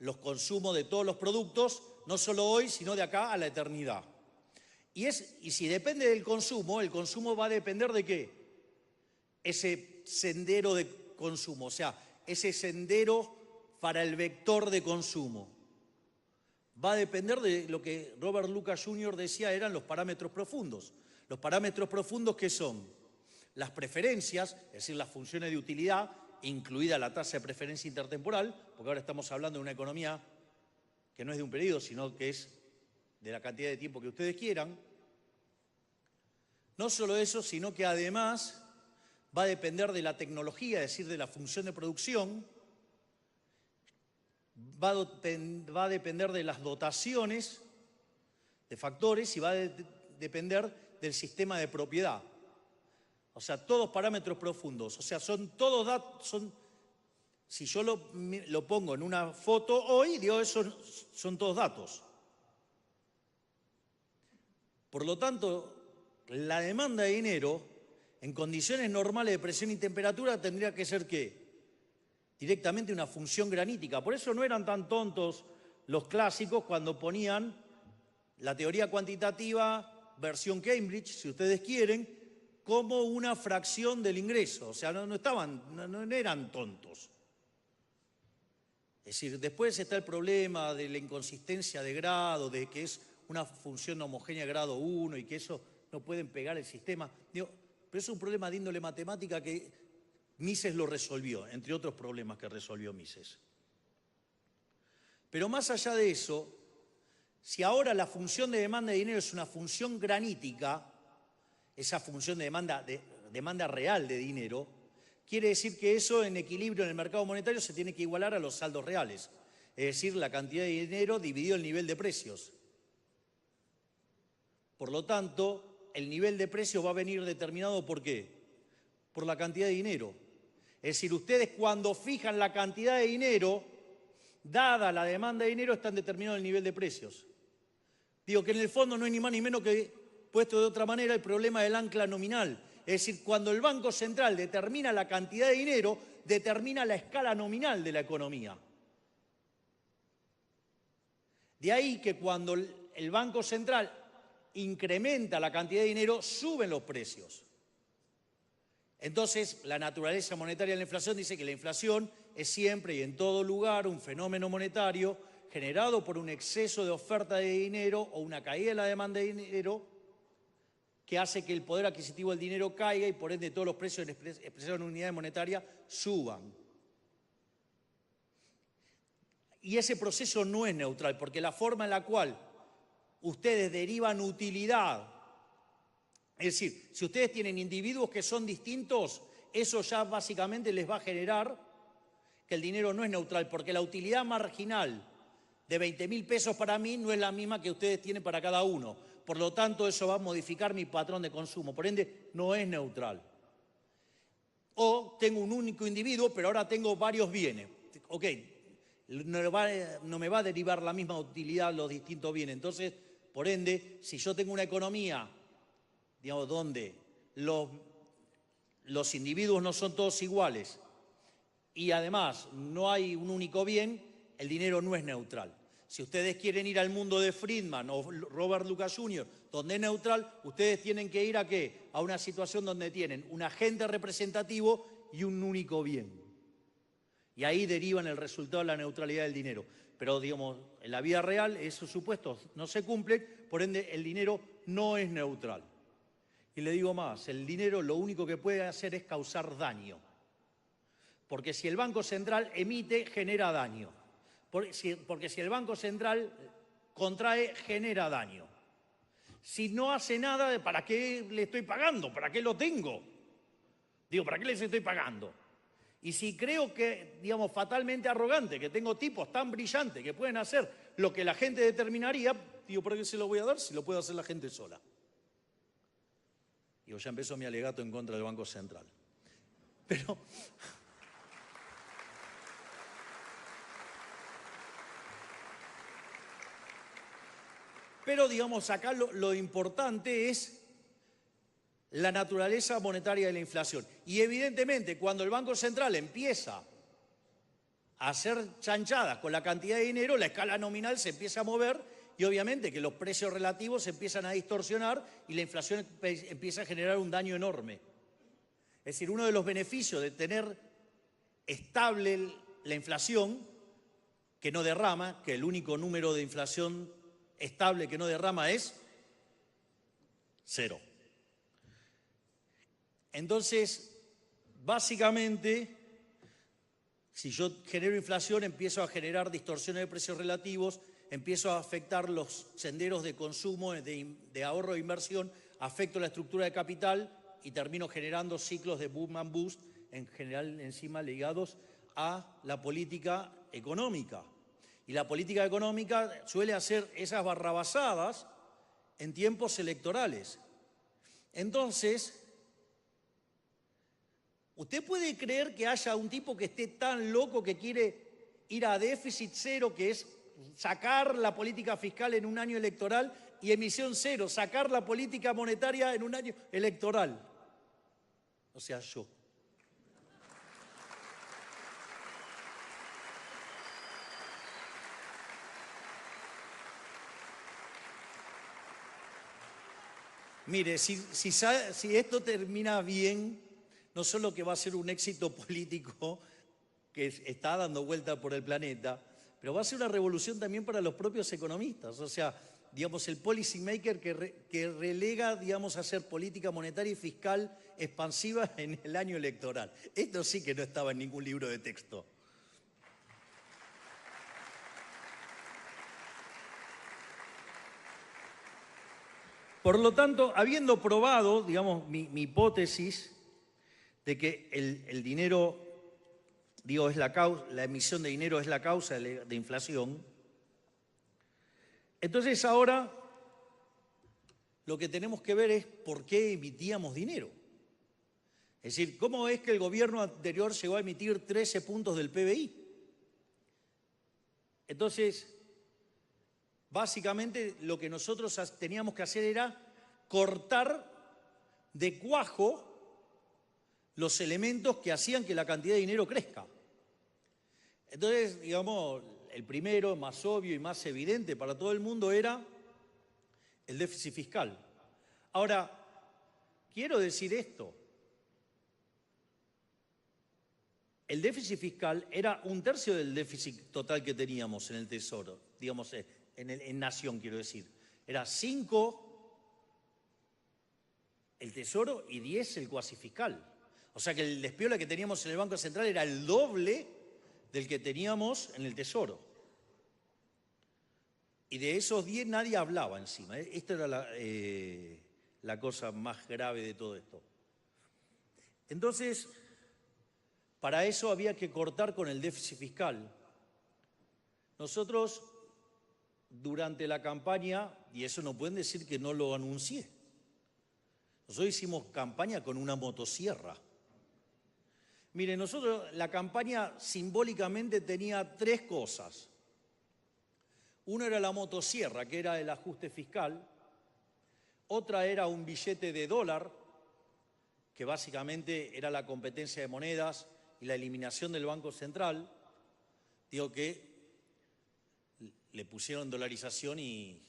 A: los consumos de todos los productos, no solo hoy, sino de acá a la eternidad. Y si depende del consumo, el consumo va a depender de ¿qué? Ese sendero de consumo, o sea, ese sendero para el vector de consumo. Va a depender de lo que Robert Lucas Jr. decía eran los parámetros profundos. Los parámetros profundos, ¿qué son? Las preferencias, es decir, las funciones de utilidad, incluida la tasa de preferencia intertemporal, porque ahora estamos hablando de una economía que no es de un periodo, sino que es de la cantidad de tiempo que ustedes quieran. No solo eso, sino que además va a depender de la tecnología, es decir, de la función de producción, va a depender de las dotaciones de factores y va a depender del sistema de propiedad. O sea, todos parámetros profundos. O sea, son todos datos, si yo lo pongo en una foto hoy, son todos datos. Por lo tanto, la demanda de dinero, en condiciones normales de presión y temperatura, tendría que ser ¿qué? Directamente una función granítica. Por eso no eran tan tontos los clásicos cuando ponían la teoría cuantitativa versión Cambridge, si ustedes quieren, como una fracción del ingreso. O sea, no eran tontos. Es decir, después está el problema de la inconsistencia de grado, de que es una función homogénea de grado 1 y que eso no pueden pegar el sistema. Pero es un problema de índole matemática que Mises lo resolvió, entre otros problemas que resolvió Mises. Pero más allá de eso, si ahora la función de demanda de dinero es una función granítica, esa función de demanda real de dinero, quiere decir que eso en equilibrio en el mercado monetario se tiene que igualar a los saldos reales, es decir, la cantidad de dinero dividido el nivel de precios. Por lo tanto, el nivel de precios va a venir determinado ¿por qué? Por la cantidad de dinero. Es decir, ustedes cuando fijan la cantidad de dinero, dada la demanda de dinero, están determinando el nivel de precios. Digo que en el fondo no hay ni más ni menos que, puesto de otra manera, el problema del ancla nominal. Es decir, cuando el Banco Central determina la cantidad de dinero, determina la escala nominal de la economía. De ahí que cuando el Banco Central incrementa la cantidad de dinero, suben los precios. Entonces, la naturaleza monetaria de la inflación dice que la inflación es siempre y en todo lugar un fenómeno monetario generado por un exceso de oferta de dinero o una caída en la demanda de dinero que hace que el poder adquisitivo del dinero caiga y por ende todos los precios expresados en unidades monetarias suban. Y ese proceso no es neutral, porque la forma en la cual ustedes derivan utilidad, es decir, si ustedes tienen individuos que son distintos, eso ya básicamente les va a generar que el dinero no es neutral, porque la utilidad marginal de 20.000 pesos para mí no es la misma que ustedes tienen para cada uno. Por lo tanto, eso va a modificar mi patrón de consumo. Por ende, no es neutral. O tengo un único individuo, pero ahora tengo varios bienes. Ok, no me va a derivar la misma utilidad los distintos bienes. Entonces, por ende, si yo tengo una economía, digamos, donde los individuos no son todos iguales y además no hay un único bien, el dinero no es neutral. Si ustedes quieren ir al mundo de Friedman o Robert Lucas Jr., donde es neutral, ustedes tienen que ir ¿a qué? A una situación donde tienen un agente representativo y un único bien. Y ahí derivan el resultado de la neutralidad del dinero. Pero, digamos, en la vida real esos supuestos no se cumplen, por ende el dinero no es neutral. Y le digo más, el dinero lo único que puede hacer es causar daño. Porque si el Banco Central emite, genera daño. Porque si el Banco Central contrae, genera daño. Si no hace nada, ¿para qué le estoy pagando? ¿Para qué lo tengo? Digo, ¿para qué les estoy pagando? Y si creo que, digamos, fatalmente arrogante, que tengo tipos tan brillantes que pueden hacer lo que la gente determinaría, digo, ¿por qué se lo voy a dar si lo puede hacer la gente sola? Digo, ya empezó mi alegato en contra del Banco Central. Pero digamos, acá lo importante es la naturaleza monetaria de la inflación. Y evidentemente, cuando el Banco Central empieza a hacer chanchadas con la cantidad de dinero, la escala nominal se empieza a mover y obviamente que los precios relativos se empiezan a distorsionar y la inflación empieza a generar un daño enorme. Es decir, uno de los beneficios de tener estable la inflación, que no derrama, que el único número de inflación estable que no derrama es 0. Entonces, básicamente, si yo genero inflación, empiezo a generar distorsiones de precios relativos, empiezo a afectar los senderos de consumo, de ahorro e inversión, afecto la estructura de capital y termino generando ciclos de boom and bust, en general encima ligados a la política económica. Y la política económica suele hacer esas barrabasadas en tiempos electorales. Entonces, ¿usted puede creer que haya un tipo que esté tan loco que quiere ir a déficit cero, que es sacar la política fiscal en un año electoral, y emisión cero, sacar la política monetaria en un año electoral? O sea, yo. Mire, si esto termina bien, no solo que va a ser un éxito político que está dando vuelta por el planeta, pero va a ser una revolución también para los propios economistas. O sea, digamos, el policy maker que relega, digamos, a hacer política monetaria y fiscal expansiva en el año electoral. Esto sí que no estaba en ningún libro de texto. Por lo tanto, habiendo probado, digamos, mi hipótesis de que el dinero, digo, la emisión de dinero es la causa de inflación, entonces ahora lo que tenemos que ver es por qué emitíamos dinero. Es decir, ¿cómo es que el gobierno anterior llegó a emitir 13 puntos del PBI? Entonces, básicamente lo que nosotros teníamos que hacer era cortar de cuajo los elementos que hacían que la cantidad de dinero crezca. Entonces, digamos, el primero, más obvio y más evidente para todo el mundo era el déficit fiscal. Ahora, quiero decir esto. El déficit fiscal era 1/3 del déficit total que teníamos en el Tesoro, digamos, en Nación, quiero decir. Era 5 el Tesoro y 10 el cuasi fiscal. O sea que el despiola que teníamos en el Banco Central era el doble del que teníamos en el Tesoro. Y de esos 10 nadie hablaba encima. Esta era la cosa más grave de todo esto. Entonces, para eso había que cortar con el déficit fiscal. Nosotros, durante la campaña, y eso no pueden decir que no lo anuncié, nosotros hicimos campaña con una motosierra. Miren, nosotros la campaña simbólicamente tenía 3 cosas. Una era la motosierra, que era el ajuste fiscal. Otra era un billete de dólar, que básicamente era la competencia de monedas y la eliminación del Banco Central. Digo que le pusieron dolarización y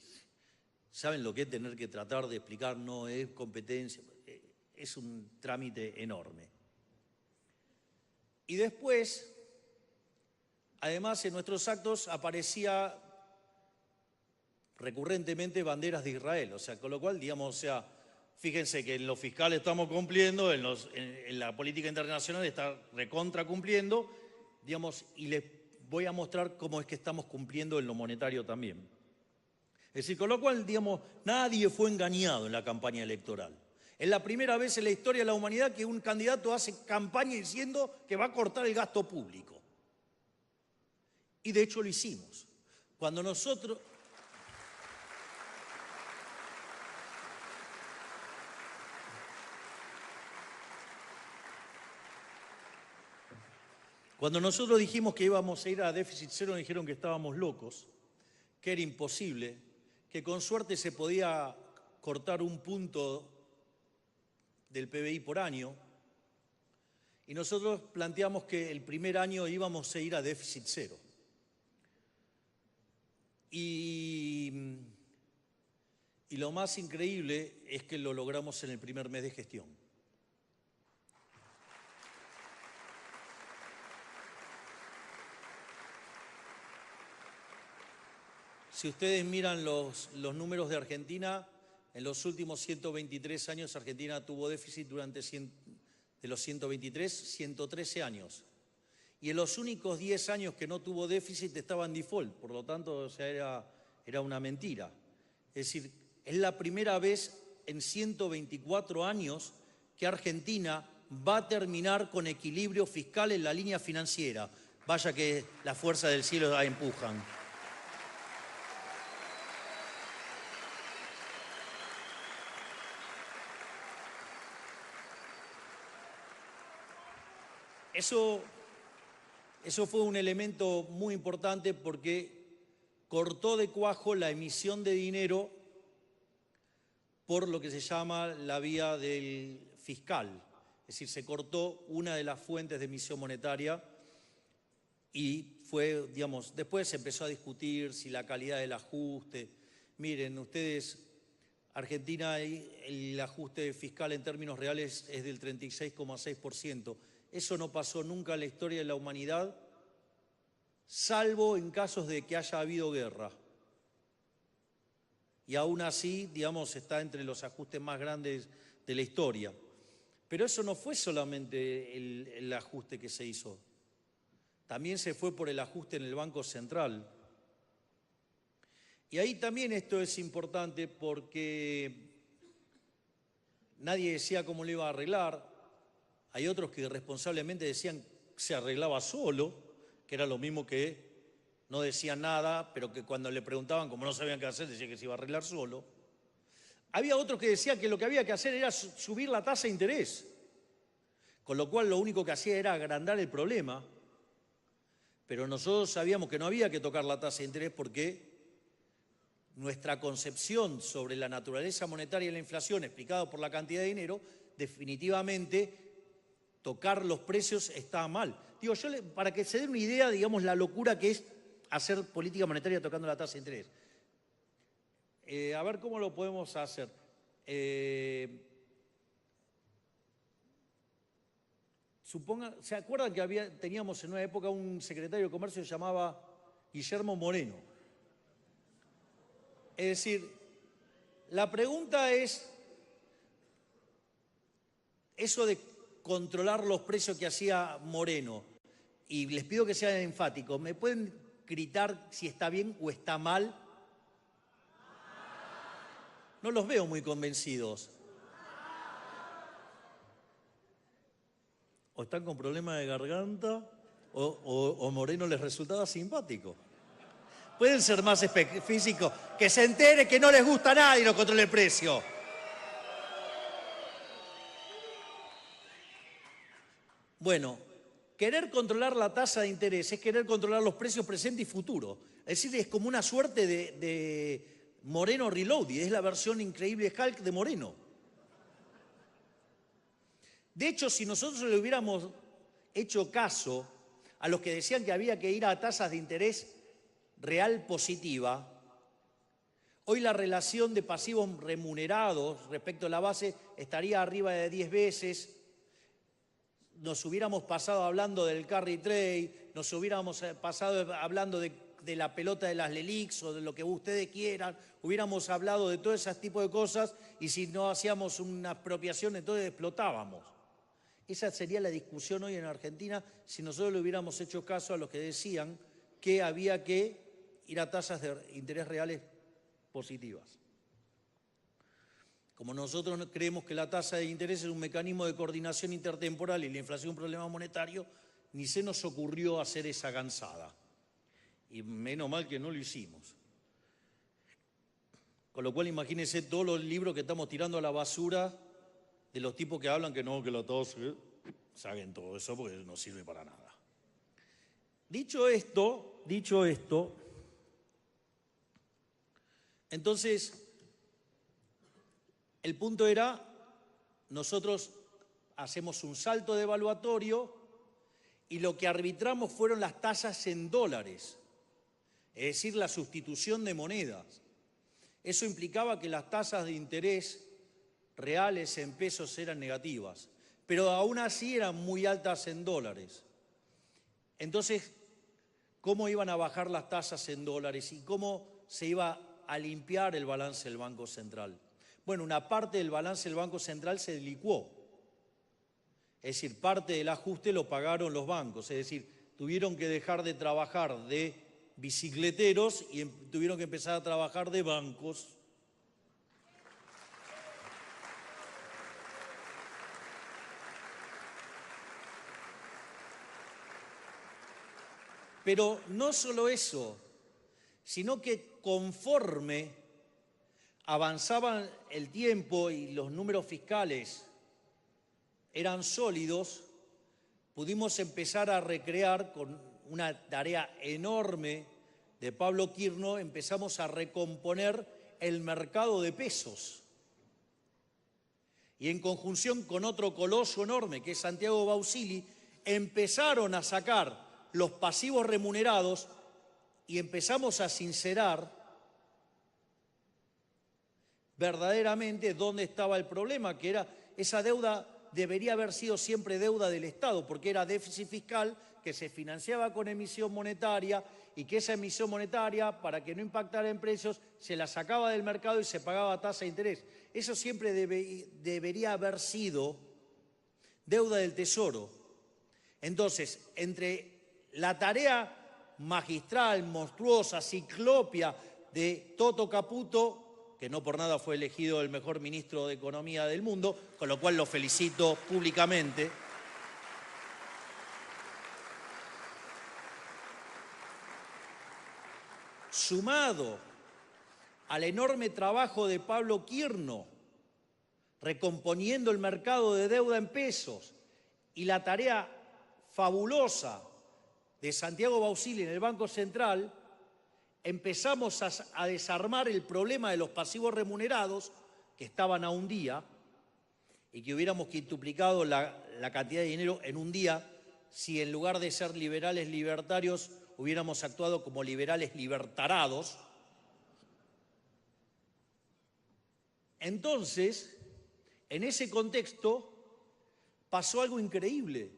A: saben lo que es tener que tratar de explicar, no es competencia, es un trámite enorme. Y después, además en nuestros actos aparecía recurrentemente banderas de Israel, o sea, con lo cual, digamos, o sea, fíjense que en lo fiscal estamos cumpliendo, en la política internacional está recontra cumpliendo, digamos, y les voy a mostrar cómo es que estamos cumpliendo en lo monetario también. Es decir, con lo cual, digamos, nadie fue engañado en la campaña electoral. Es la primera vez en la historia de la humanidad que un candidato hace campaña diciendo que va a cortar el gasto público. Y de hecho lo hicimos. Cuando nosotros dijimos que íbamos a ir a déficit cero, nos dijeron que estábamos locos, que era imposible, que con suerte se podía cortar 1 punto del PBI por año, y nosotros planteamos que el primer año íbamos a ir a déficit cero. Y lo más increíble es que lo logramos en el primer mes de gestión. Si ustedes miran los números de Argentina, en los últimos 123 años Argentina tuvo déficit durante de los 123, 113 años. Y en los únicos 10 años que no tuvo déficit estaba en default, por lo tanto, o sea, era una mentira. Es decir, es la primera vez en 124 años que Argentina va a terminar con equilibrio fiscal en la línea financiera. Vaya que las fuerzas del cielo la empujan. Eso fue un elemento muy importante porque cortó de cuajo la emisión de dinero por lo que se llama la vía del fiscal. Es decir, se cortó una de las fuentes de emisión monetaria y fue, digamos, después se empezó a discutir si la calidad del ajuste. Miren, ustedes, Argentina, el ajuste fiscal en términos reales es del 36,6%. Eso no pasó nunca en la historia de la humanidad, salvo en casos de que haya habido guerra. Y aún así, digamos, está entre los ajustes más grandes de la historia. Pero eso no fue solamente el ajuste que se hizo. También se fue por el ajuste en el Banco Central. Y ahí también esto es importante porque nadie decía cómo lo iba a arreglar. Hay otros que irresponsablemente decían que se arreglaba solo, que era lo mismo que no decían nada, pero que cuando le preguntaban, como no sabían qué hacer, decían que se iba a arreglar solo. Había otros que decían que lo que había que hacer era subir la tasa de interés, con lo cual lo único que hacía era agrandar el problema, pero nosotros sabíamos que no había que tocar la tasa de interés porque nuestra concepción sobre la naturaleza monetaria y la inflación, explicado por la cantidad de dinero, definitivamente tocar los precios está mal. Digo, para que se den una idea, digamos, la locura que es hacer política monetaria tocando la tasa de interés. A ver cómo lo podemos hacer. ¿Se acuerdan que teníamos en una época un secretario de Comercio que se llamaba Guillermo Moreno? Es decir, la pregunta es, eso de controlar los precios que hacía Moreno, y les pido que sean enfáticos, ¿me pueden gritar si está bien o está mal? No los veo muy convencidos. O están con problemas de garganta, o Moreno les resultaba simpático. Pueden ser más específicos, que se entere que no les gusta a nadie no controle el precio. Bueno, querer controlar la tasa de interés es querer controlar los precios presente y futuro. Es decir, es como una suerte de Moreno Reloaded, es la versión increíble Hulk de Moreno. De hecho, si nosotros le hubiéramos hecho caso a los que decían que había que ir a tasas de interés real positiva, hoy la relación de pasivos remunerados respecto a la base estaría arriba de 10 veces, nos hubiéramos pasado hablando del carry trade, nos hubiéramos pasado hablando de la pelota de las LELIQs o de lo que ustedes quieran, hubiéramos hablado de todo ese tipo de cosas y si no hacíamos una expropiación entonces explotábamos. Esa sería la discusión hoy en Argentina si nosotros le hubiéramos hecho caso a los que decían que había que ir a tasas de interés reales positivas. Como nosotros creemos que la tasa de interés es un mecanismo de coordinación intertemporal y la inflación un problema monetario, ni se nos ocurrió hacer esa gansada. Y menos mal que no lo hicimos. Con lo cual imagínense todos los libros que estamos tirando a la basura de los tipos que hablan que no, que la tasa, saben todo eso porque no sirve para nada. Dicho esto, entonces, el punto era, nosotros hacemos un salto devaluatorio y lo que arbitramos fueron las tasas en dólares, es decir, la sustitución de monedas. Eso implicaba que las tasas de interés reales en pesos eran negativas, pero aún así eran muy altas en dólares. Entonces, ¿cómo iban a bajar las tasas en dólares y cómo se iba a limpiar el balance del Banco Central? Bueno, una parte del balance del Banco Central se licuó. Es decir, parte del ajuste lo pagaron los bancos. Es decir, tuvieron que dejar de trabajar de bicicleteros y tuvieron que empezar a trabajar de bancos. Pero no solo eso, sino que conforme avanzaba el tiempo y los números fiscales eran sólidos, pudimos empezar a recrear con una tarea enorme de Pablo Quirno, empezamos a recomponer el mercado de pesos. Y en conjunción con otro coloso enorme, que es Santiago Bausili, empezaron a sacar los pasivos remunerados y empezamos a sincerar verdaderamente dónde estaba el problema, que era esa deuda debería haber sido siempre deuda del Estado, porque era déficit fiscal que se financiaba con emisión monetaria y que esa emisión monetaria, para que no impactara en precios, se la sacaba del mercado y se pagaba tasa de interés. Eso siempre debería haber sido deuda del Tesoro. Entonces, entre la tarea magistral, monstruosa, ciclopia de Toto Caputo, que no por nada fue elegido el mejor ministro de Economía del mundo, con lo cual lo felicito públicamente, sumado al enorme trabajo de Pablo Quirno, recomponiendo el mercado de deuda en pesos, y la tarea fabulosa de Santiago Bausili en el Banco Central, empezamos a desarmar el problema de los pasivos remunerados, que estaban a un día, y que hubiéramos quintuplicado la cantidad de dinero en un día si en lugar de ser liberales libertarios hubiéramos actuado como liberales libertarados. Entonces, en ese contexto pasó algo increíble,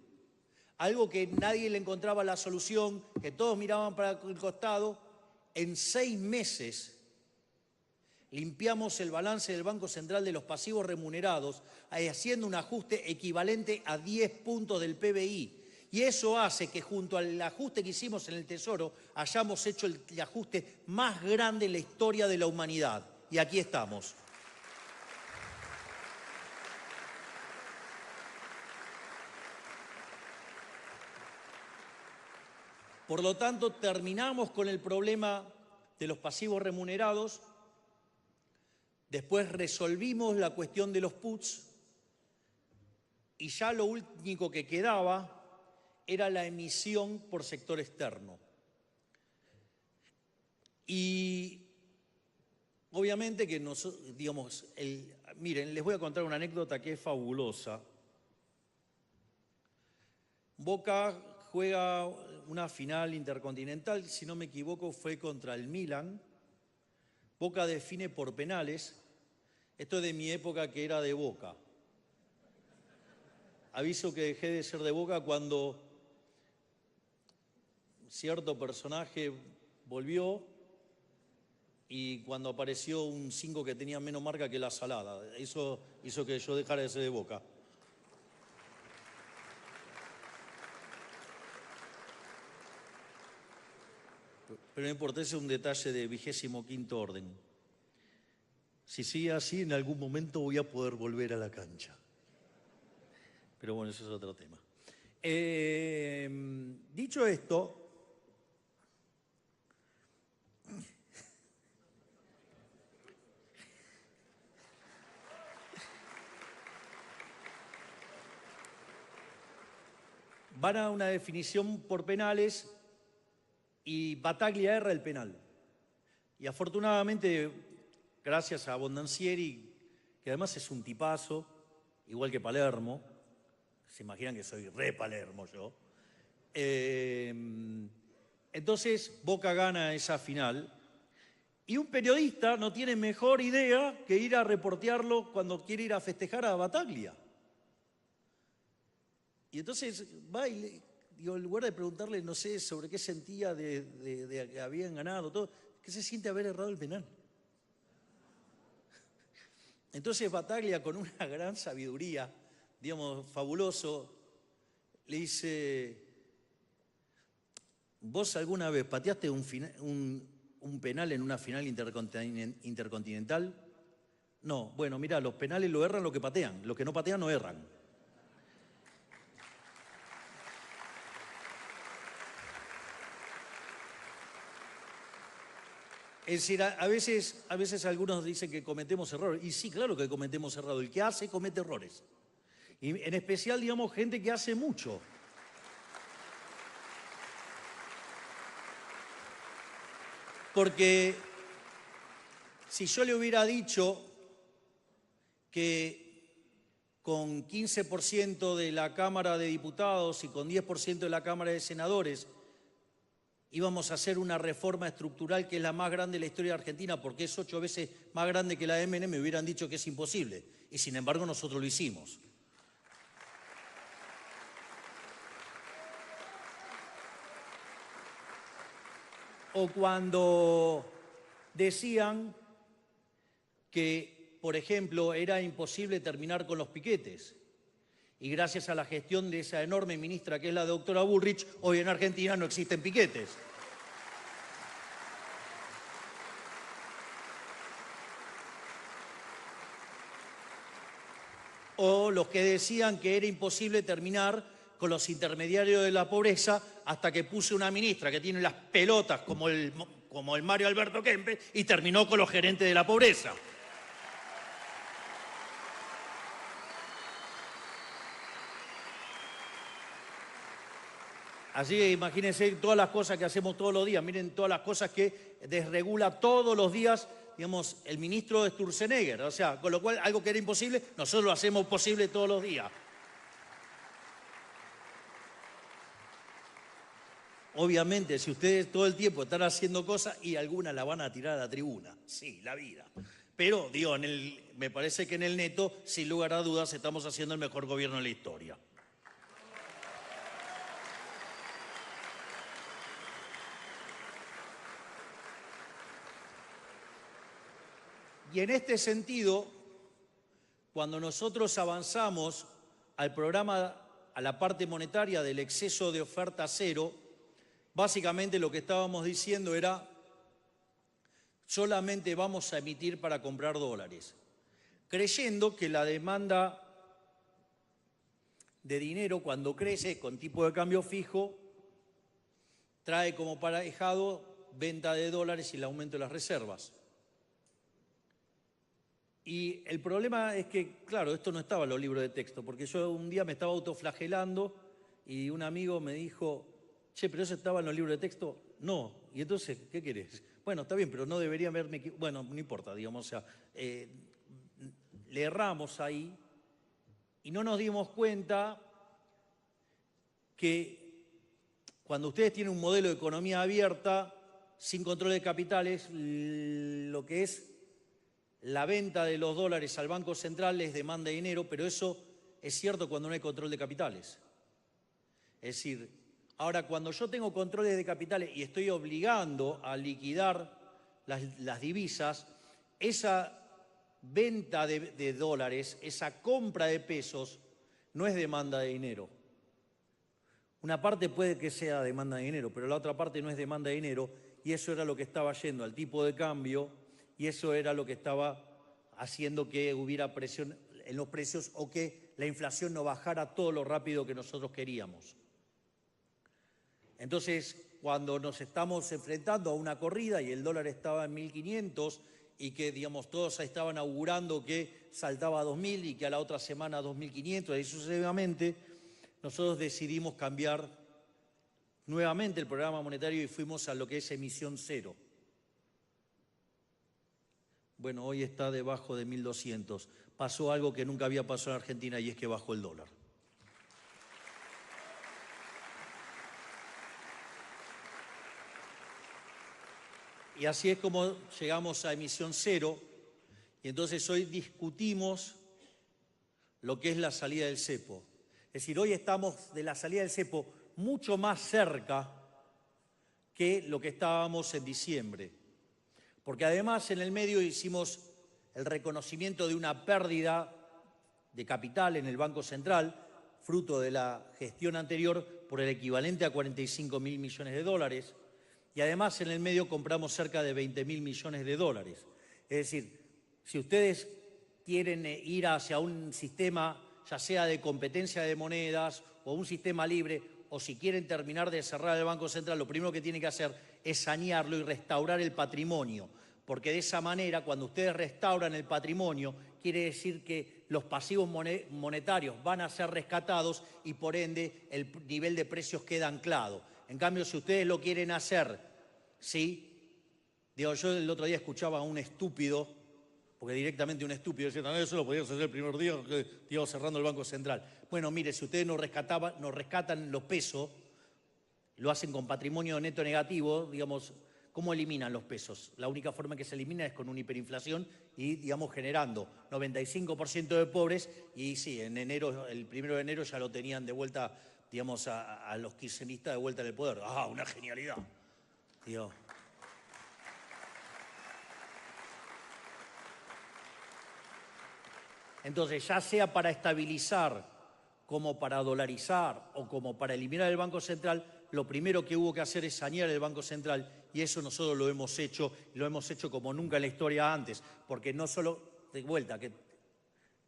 A: algo que nadie le encontraba la solución, que todos miraban para el costado. En 6 meses limpiamos el balance del Banco Central de los pasivos remunerados, haciendo un ajuste equivalente a 10 puntos del PBI. Y eso hace que junto al ajuste que hicimos en el Tesoro hayamos hecho el ajuste más grande en la historia de la humanidad. Y aquí estamos. Por lo tanto, terminamos con el problema de los pasivos remunerados, después resolvimos la cuestión de los puts y ya lo único que quedaba era la emisión por sector externo. Y obviamente que nosotros, digamos, miren, les voy a contar una anécdota que es fabulosa. Boca juega una final intercontinental, si no me equivoco fue contra el Milan. Boca define por penales. Esto es de mi época, que era de Boca. Aviso que dejé de ser de Boca cuando cierto personaje volvió y cuando apareció un 5 que tenía menos marca que la salada. Eso hizo que yo dejara de ser de Boca. Pero no importa, ese es un detalle de 25º orden. Si sigue así, en algún momento voy a poder volver a la cancha. Pero bueno, eso es otro tema. Dicho esto, van a una definición por penales y Battaglia erra el penal. Y afortunadamente, gracias a Bondancieri, que además es un tipazo, igual que Palermo, se imaginan que soy re Palermo yo, entonces Boca gana esa final y un periodista no tiene mejor idea que ir a reportearlo cuando quiere ir a festejar a Battaglia. Y entonces va y digo, en lugar de preguntarle, no sé, sobre qué sentía de que habían ganado, todo, ¿qué se siente haber errado el penal? Entonces Battaglia, con una gran sabiduría, digamos, fabuloso, le dice, ¿vos alguna vez pateaste un penal en una final intercontinental? No, bueno, mirá, los penales lo erran los que patean, los que no patean no erran. Es decir, a veces algunos dicen que cometemos errores. Y sí, claro que cometemos errores. El que hace, comete errores. Y en especial, digamos, gente que hace mucho. Porque si yo le hubiera dicho que con 15% de la Cámara de Diputados y con 10% de la Cámara de Senadores íbamos a hacer una reforma estructural que es la más grande de la historia de Argentina porque es 8 veces más grande que la de Menem, me hubieran dicho que es imposible. Y sin embargo nosotros lo hicimos. O cuando decían que, por ejemplo, era imposible terminar con los piquetes. Y gracias a la gestión de esa enorme ministra que es la doctora Bullrich, hoy en Argentina no existen piquetes. O los que decían que era imposible terminar con los intermediarios de la pobreza hasta que puse una ministra que tiene las pelotas como el Mario Alberto Kempes y terminó con los gerentes de la pobreza. Así que imagínense todas las cosas que hacemos todos los días, miren todas las cosas que desregula todos los días, digamos, el ministro de Sturzenegger. O sea, con lo cual algo que era imposible, nosotros lo hacemos posible todos los días. obviamente, si ustedes todo el tiempo están haciendo cosas y algunas la van a tirar a la tribuna. Sí, la vida. Pero, digo, me parece que en el neto, sin lugar a dudas, estamos haciendo el mejor gobierno de la historia. Y en este sentido, cuando nosotros avanzamos al programa, a la parte monetaria del exceso de oferta cero, básicamente lo que estábamos diciendo era, solamente vamos a emitir para comprar dólares, creyendo que la demanda de dinero, cuando crece con tipo de cambio fijo, trae como aparejado venta de dólares y el aumento de las reservas. Y el problema es que, claro, esto no estaba en los libros de texto, porque yo un día me estaba autoflagelando y un amigo me dijo, che, ¿pero eso estaba en los libros de texto? No. Y entonces, ¿qué querés? Bueno, está bien, pero no debería haberme... Bueno, no importa, digamos, o sea, le erramos ahí y no nos dimos cuenta que cuando ustedes tienen un modelo de economía abierta, sin control de capitales, lo que es la venta de los dólares al Banco Central les demanda dinero, pero eso es cierto cuando no hay control de capitales. Es decir, ahora cuando yo tengo controles de capitales y estoy obligando a liquidar las divisas, esa venta de dólares, esa compra de pesos, no es demanda de dinero. Una parte puede que sea demanda de dinero, pero la otra parte no es demanda de dinero, y eso era lo que estaba yendo al tipo de cambio, y eso era lo que estaba haciendo que hubiera presión en los precios o que la inflación no bajara todo lo rápido que nosotros queríamos. Entonces, cuando nos estamos enfrentando a una corrida y el dólar estaba en 1.500 y que, digamos, todos estaban augurando que saltaba a 2.000 y que a la otra semana a 2.500 y sucesivamente, nosotros decidimos cambiar nuevamente el programa monetario y fuimos a lo que es emisión cero. Bueno, hoy está debajo de 1.200. Pasó algo que nunca había pasado en Argentina y es que bajó el dólar. Y así es como llegamos a emisión cero y entonces hoy discutimos lo que es la salida del cepo. Es decir, hoy estamos de la salida del cepo mucho más cerca que lo que estábamos en diciembre. Porque además en el medio hicimos el reconocimiento de una pérdida de capital en el Banco Central, fruto de la gestión anterior, por el equivalente a 45.000 millones de dólares. Y además en el medio compramos cerca de 20.000 millones de dólares. Es decir, si ustedes quieren ir hacia un sistema, ya sea de competencia de monedas o un sistema libre, o si quieren terminar de cerrar el Banco Central, lo primero que tienen que hacer es sanearlo y restaurar el patrimonio. Porque de esa manera, cuando ustedes restauran el patrimonio, quiere decir que los pasivos monetarios van a ser rescatados y por ende el nivel de precios queda anclado. En cambio, si ustedes lo quieren hacer, ¿sí? Digo, yo el otro día escuchaba a un estúpido, porque directamente un estúpido decía, no, eso lo podíamos hacer el primer día que íbamos cerrando el Banco Central. Bueno, mire, si ustedes nos rescatan los pesos, lo hacen con patrimonio neto negativo, digamos, ¿cómo eliminan los pesos? La única forma que se elimina es con una hiperinflación y, digamos, generando 95% de pobres y sí, en enero, el 1 de enero ya lo tenían de vuelta, digamos, a los kirchneristas de vuelta en el poder. ¡Ah, una genialidad! Digo. Entonces, ya sea para estabilizar, como para dolarizar o como para eliminar el Banco Central, lo primero que hubo que hacer es sanear el Banco Central y eso nosotros lo hemos hecho como nunca en la historia antes, porque no solo, de vuelta, que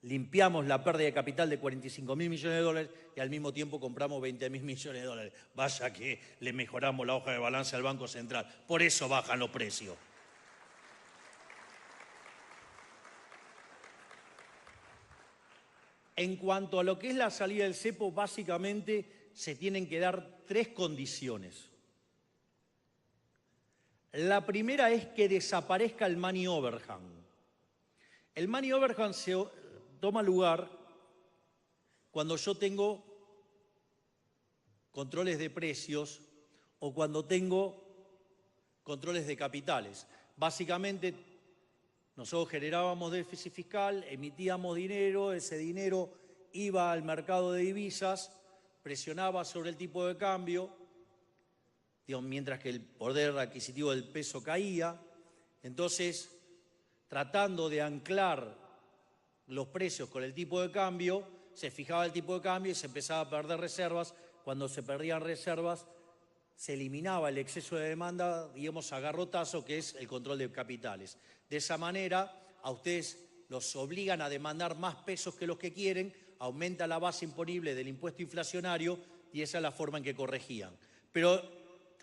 A: limpiamos la pérdida de capital de 45.000 millones de dólares y al mismo tiempo compramos 20.000 millones de dólares. Vaya que le mejoramos la hoja de balance al Banco Central, por eso bajan los precios. En cuanto a lo que es la salida del cepo, básicamente se tienen que dar 3 condiciones. La primera es que desaparezca el money overhang. El money overhang se toma lugar cuando yo tengo controles de precios o cuando tengo controles de capitales. Básicamente, nosotros generábamos déficit fiscal, emitíamos dinero, ese dinero iba al mercado de divisas, presionaba sobre el tipo de cambio, mientras que el poder adquisitivo del peso caía. Entonces, tratando de anclar los precios con el tipo de cambio, se fijaba el tipo de cambio y se empezaba a perder reservas. Cuando se perdían reservas, se eliminaba el exceso de demanda, digamos, a garrotazo, que es el control de capitales. De esa manera, a ustedes los obligan a demandar más pesos que los que quieren, aumenta la base imponible del impuesto inflacionario y esa es la forma en que corregían. Pero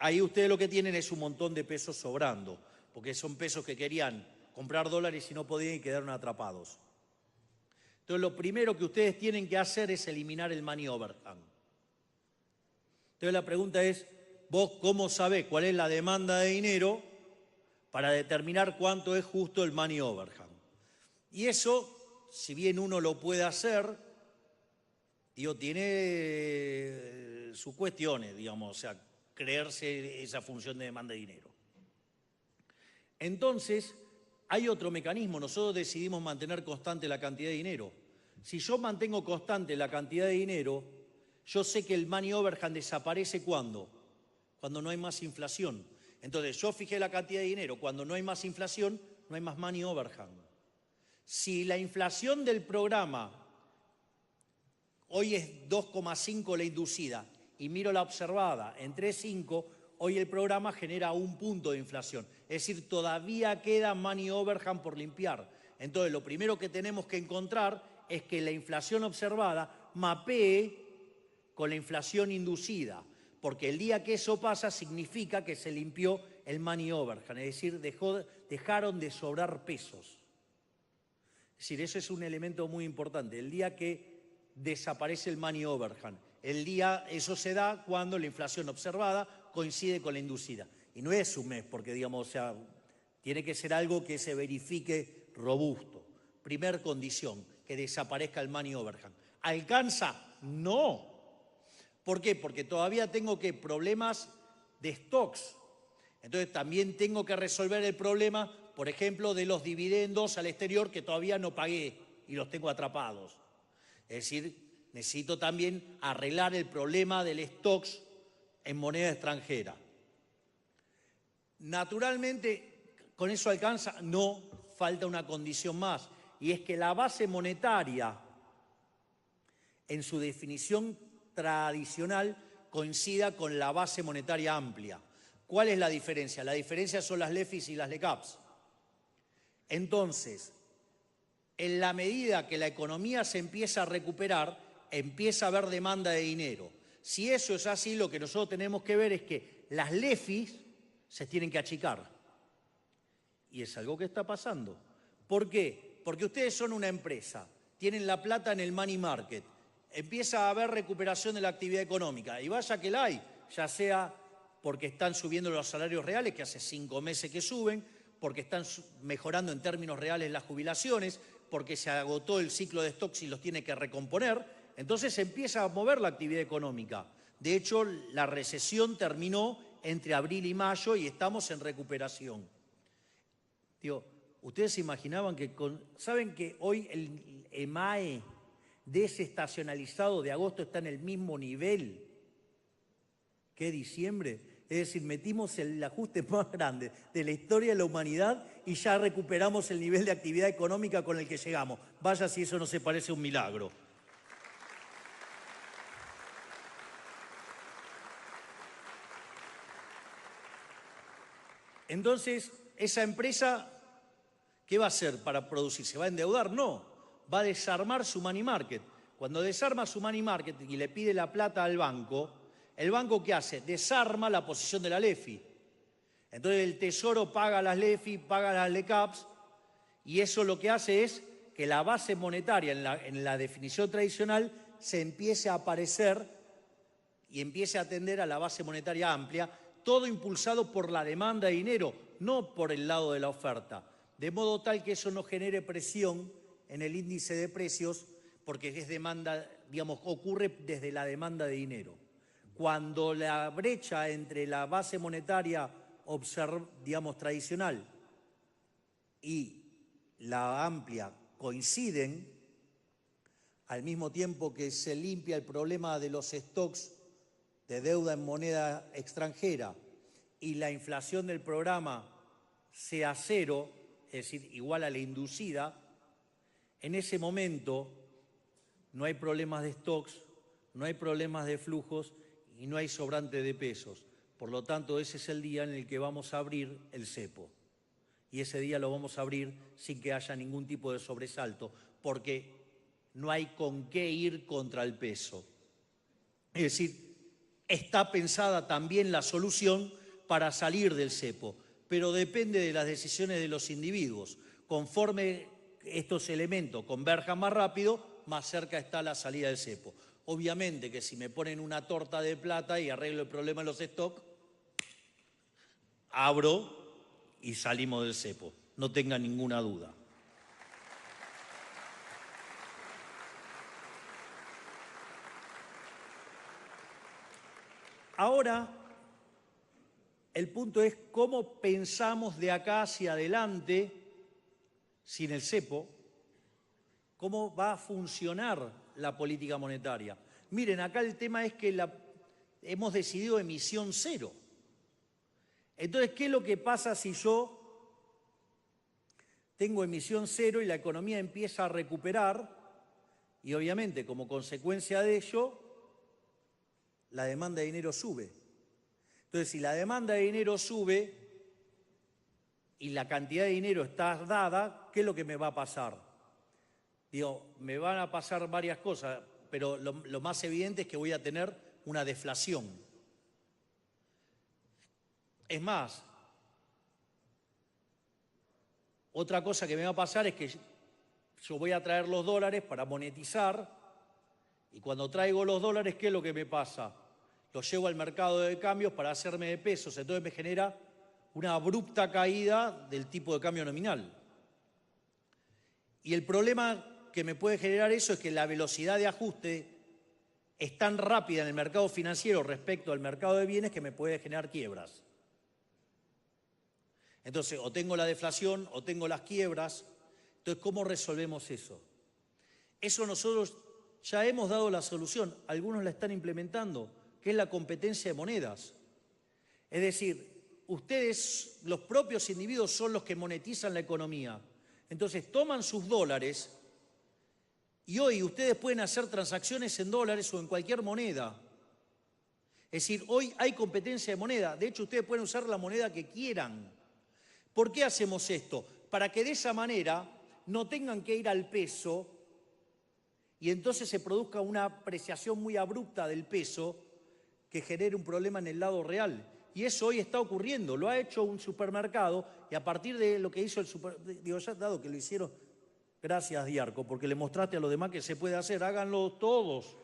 A: ahí ustedes lo que tienen es un montón de pesos sobrando, porque son pesos que querían comprar dólares y no podían y quedaron atrapados. Entonces, lo primero que ustedes tienen que hacer es eliminar el money overhang. Entonces, la pregunta es, ¿vos cómo sabés cuál es la demanda de dinero para determinar cuánto es justo el money overhang? Y eso, si bien uno lo puede hacer, tiene sus cuestiones, digamos, o sea, creerse esa función de demanda de dinero. Entonces, hay otro mecanismo. Nosotros decidimos mantener constante la cantidad de dinero. Si yo mantengo constante la cantidad de dinero, yo sé que el money overhang desaparece ¿cuándo? Cuando no hay más inflación. Entonces, yo fijé la cantidad de dinero. Cuando no hay más inflación, no hay más money overhang. Si la inflación del programa hoy es 2,5 la inducida y miro la observada en 3,5, hoy el programa genera 1 punto de inflación. Es decir, todavía queda money overhang por limpiar. Entonces, lo primero que tenemos que encontrar es que la inflación observada mapee con la inflación inducida, porque el día que eso pasa significa que se limpió el money overhang, es decir, dejaron de sobrar pesos. Es decir, eso es un elemento muy importante. El día que desaparece el money overhang, eso se da cuando la inflación observada coincide con la inducida. Y no es un mes, porque digamos, o sea, tiene que ser algo que se verifique robusto. Primer condición, que desaparezca el money overhang. ¿Alcanza? No. ¿Por qué? Porque todavía tengo problemas de stocks. Entonces también tengo que resolver el problema, por ejemplo, de los dividendos al exterior que todavía no pagué y los tengo atrapados. Es decir, necesito también arreglar el problema del stocks en moneda extranjera. Naturalmente, ¿con eso alcanza? No, falta una condición más, y es que la base monetaria, en su definición tradicional, coincida con la base monetaria amplia. ¿Cuál es la diferencia? La diferencia son las LEFIs y las LECAPs. Entonces, en la medida que la economía se empieza a recuperar, empieza a haber demanda de dinero. Si eso es así, lo que nosotros tenemos que ver es que las LEFIs se tienen que achicar. Y es algo que está pasando. ¿Por qué? Porque ustedes son una empresa, tienen la plata en el money market, empieza a haber recuperación de la actividad económica, y vaya que la hay, ya sea porque están subiendo los salarios reales, que hace 5 meses que suben, porque están mejorando en términos reales las jubilaciones, porque se agotó el ciclo de stocks y los tiene que recomponer, entonces se empieza a mover la actividad económica. De hecho, la recesión terminó entre abril y mayo y estamos en recuperación. ¿Ustedes se imaginaban que saben que hoy el EMAE desestacionalizado de agosto está en el mismo nivel que diciembre? Es decir, metimos el ajuste más grande de la historia de la humanidad y ya recuperamos el nivel de actividad económica con el que llegamos. Vaya si eso no se parece a un milagro. Entonces, esa empresa, ¿qué va a hacer para producir? ¿Se va a endeudar? No, va a desarmar su money market. Cuando desarma su money market y le pide la plata al banco, ¿el banco qué hace? Desarma la posición de la LEFI. Entonces el Tesoro paga las LEFI, paga las LECAPs, y eso lo que hace es que la base monetaria en la definición tradicional se empiece a aparecer y empiece a atender a la base monetaria amplia, todo impulsado por la demanda de dinero, no por el lado de la oferta, de modo tal que eso no genere presión en el índice de precios, porque es demanda, digamos, ocurre desde la demanda de dinero. cuando la brecha entre la base monetaria tradicional y la amplia coinciden, al mismo tiempo que se limpia el problema de los stocks de deuda en moneda extranjera y la inflación del programa sea cero, es decir, igual a la inducida, en ese momento no hay problemas de stocks, no hay problemas de flujos y no hay sobrante de pesos. Por lo tanto, ese es el día en el que vamos a abrir el cepo. Y ese día lo vamos a abrir sin que haya ningún tipo de sobresalto, porque no hay con qué ir contra el peso. Es decir, está pensada también la solución para salir del cepo, pero depende de las decisiones de los individuos. Conforme estos elementos converjan más rápido, más cerca está la salida del cepo. Obviamente que si me ponen una torta de plata y arreglo el problema de los stocks, abro y salimos del cepo, no tengan ninguna duda. Ahora, el punto es cómo pensamos de acá hacia adelante, sin el cepo, cómo va a funcionar la política monetaria. Miren, acá el tema es que hemos decidido emisión cero. Entonces, ¿qué es lo que pasa si yo tengo emisión cero y la economía empieza a recuperar? Y obviamente, como consecuencia de ello, la demanda de dinero sube. Entonces, si la demanda de dinero sube y la cantidad de dinero está dada, ¿qué es lo que me va a pasar? Digo, me van a pasar varias cosas, pero lo más evidente es que voy a tener una deflación. Es más, otra cosa que me va a pasar es que yo voy a traer los dólares para monetizar y cuando traigo los dólares, ¿qué es lo que me pasa? Los llevo al mercado de cambios para hacerme de pesos, entonces me genera una abrupta caída del tipo de cambio nominal. Y el problema que me puede generar eso es que la velocidad de ajuste es tan rápida en el mercado financiero respecto al mercado de bienes que me puede generar quiebras. Entonces, o tengo la deflación o tengo las quiebras. Entonces, ¿cómo resolvemos eso? Eso nosotros ya hemos dado la solución, algunos la están implementando, que es la competencia de monedas. Es decir, ustedes, los propios individuos, son los que monetizan la economía. Entonces, toman sus dólares y hoy ustedes pueden hacer transacciones en dólares o en cualquier moneda. Es decir, hoy hay competencia de moneda. De hecho, ustedes pueden usar la moneda que quieran. ¿Por qué hacemos esto? Para que de esa manera no tengan que ir al peso y entonces se produzca una apreciación muy abrupta del peso que genere un problema en el lado real. Y eso hoy está ocurriendo, lo ha hecho un supermercado y a partir de lo que hizo el supermercado, digo, ya dado que lo hicieron, gracias Diarco, porque le mostraste a los demás que se puede hacer, háganlo todos.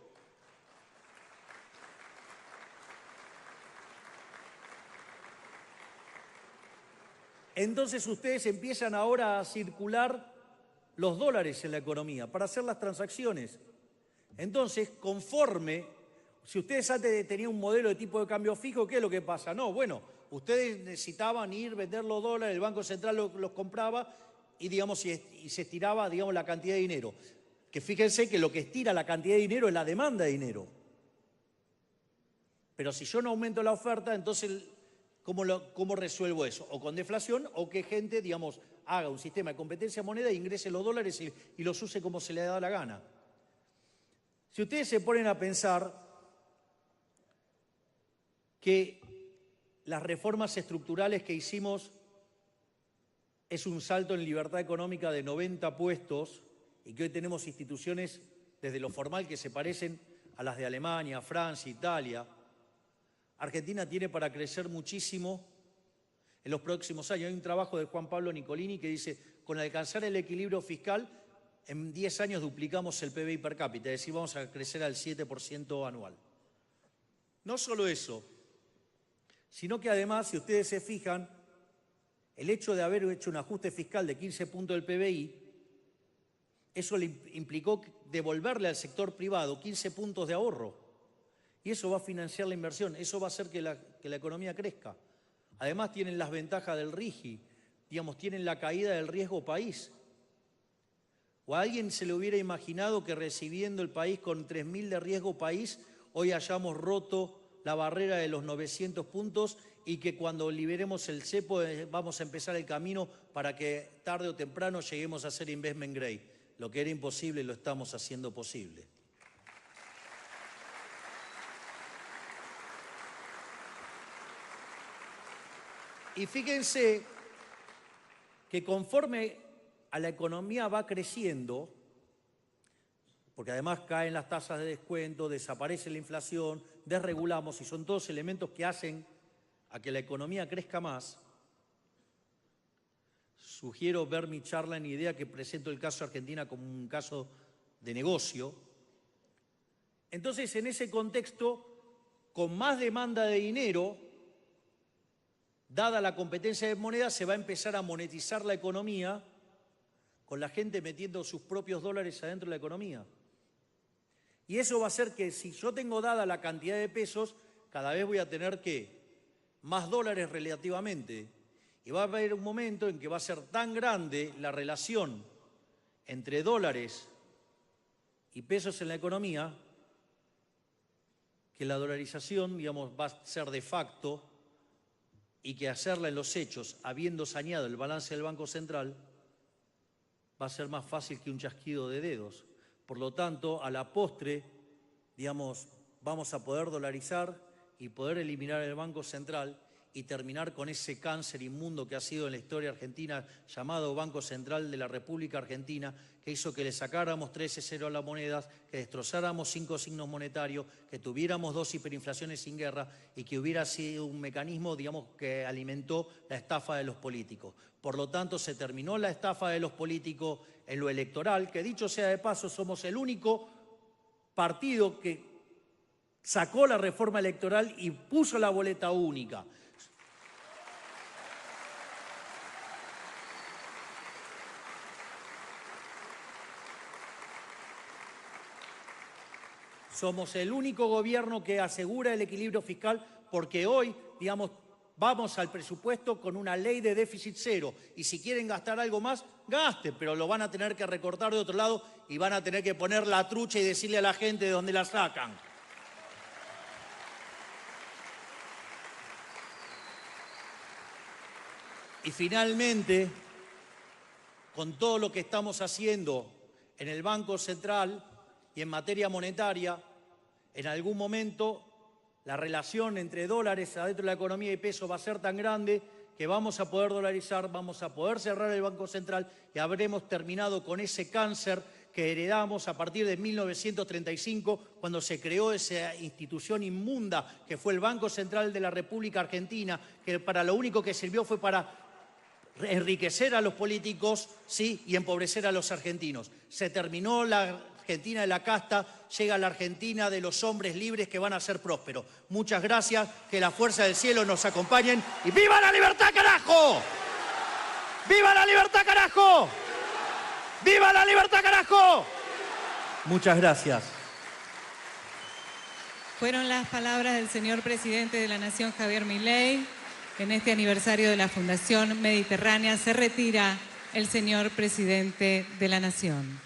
A: Entonces ustedes empiezan ahora a circular los dólares en la economía para hacer las transacciones. Entonces, conforme, si ustedes antes tenían un modelo de tipo de cambio fijo, ¿qué es lo que pasa? No, bueno, ustedes necesitaban ir, vender los dólares, el Banco Central los compraba y, digamos, y se estiraba, digamos, la cantidad de dinero. Que fíjense que lo que estira la cantidad de dinero es la demanda de dinero. Pero si yo no aumento la oferta, entonces ¿cómo resuelvo eso? O con deflación o que gente, digamos, haga un sistema de competencia de moneda, ingrese los dólares y los use como se le da la gana. Si ustedes se ponen a pensar que las reformas estructurales que hicimos es un salto en libertad económica de 90 puestos y que hoy tenemos instituciones desde lo formal que se parecen a las de Alemania, Francia, Italia. Argentina tiene para crecer muchísimo en los próximos años. Hay un trabajo de Juan Pablo Nicolini que dice, con alcanzar el equilibrio fiscal, en 10 años duplicamos el PBI per cápita, es decir, vamos a crecer al 7% anual. No solo eso, sino que además, si ustedes se fijan, el hecho de haber hecho un ajuste fiscal de 15 puntos del PBI, eso le implicó devolverle al sector privado 15 puntos de ahorro. Y eso va a financiar la inversión, eso va a hacer que la economía crezca. Además tienen las ventajas del RIGI, digamos, tienen la caída del riesgo país. ¿O a alguien se le hubiera imaginado que recibiendo el país con 3.000 de riesgo país, hoy hayamos roto la barrera de los 900 puntos y que cuando liberemos el cepo vamos a empezar el camino para que tarde o temprano lleguemos a ser investment grade? Lo que era imposible lo estamos haciendo posible. Y fíjense que conforme a la economía va creciendo, porque además caen las tasas de descuento, desaparece la inflación, desregulamos, y son todos elementos que hacen a que la economía crezca más, sugiero ver mi charla en idea que presento el caso Argentina como un caso de negocio. Entonces, en ese contexto, con más demanda de dinero, dada la competencia de moneda, se va a empezar a monetizar la economía con la gente metiendo sus propios dólares adentro de la economía. Y eso va a hacer que si yo tengo dada la cantidad de pesos, cada vez voy a tener más dólares relativamente. Y va a haber un momento en que va a ser tan grande la relación entre dólares y pesos en la economía que la dolarización, digamos, va a ser de facto y que hacerla en los hechos, habiendo saneado el balance del Banco Central, va a ser más fácil que un chasquido de dedos. Por lo tanto, a la postre, digamos, vamos a poder dolarizar y poder eliminar el Banco Central y terminar con ese cáncer inmundo que ha sido en la historia argentina llamado Banco Central de la República Argentina, que hizo que le sacáramos 13-0 a las monedas, que destrozáramos 5 signos monetarios, que tuviéramos 2 hiperinflaciones sin guerra y que hubiera sido un mecanismo, digamos, que alimentó la estafa de los políticos. Por lo tanto, se terminó la estafa de los políticos en lo electoral, que dicho sea de paso, somos el único partido que sacó la reforma electoral y puso la boleta única. Somos el único gobierno que asegura el equilibrio fiscal porque hoy, digamos, vamos al presupuesto con una ley de déficit cero y si quieren gastar algo más, gasten, pero lo van a tener que recortar de otro lado y van a tener que poner la trucha y decirle a la gente de dónde la sacan. Y finalmente, con todo lo que estamos haciendo en el Banco Central y en materia monetaria, en algún momento la relación entre dólares adentro de la economía y peso va a ser tan grande que vamos a poder dolarizar, vamos a poder cerrar el Banco Central y habremos terminado con ese cáncer que heredamos a partir de 1935, cuando se creó esa institución inmunda que fue el Banco Central de la República Argentina, que para lo único que sirvió fue para enriquecer a los políticos, sí, y empobrecer a los argentinos. Se terminó la Argentina de la casta, llega la Argentina de los hombres libres que van a ser prósperos. Muchas gracias, que la fuerza del cielo nos acompañen y ¡viva la libertad, carajo! ¡Viva la libertad, carajo! ¡Viva la libertad, carajo! Muchas gracias.
B: Fueron las palabras del señor presidente de la Nación, Javier Milei. En este aniversario de la Fundación Mediterránea se retira el señor presidente de la Nación.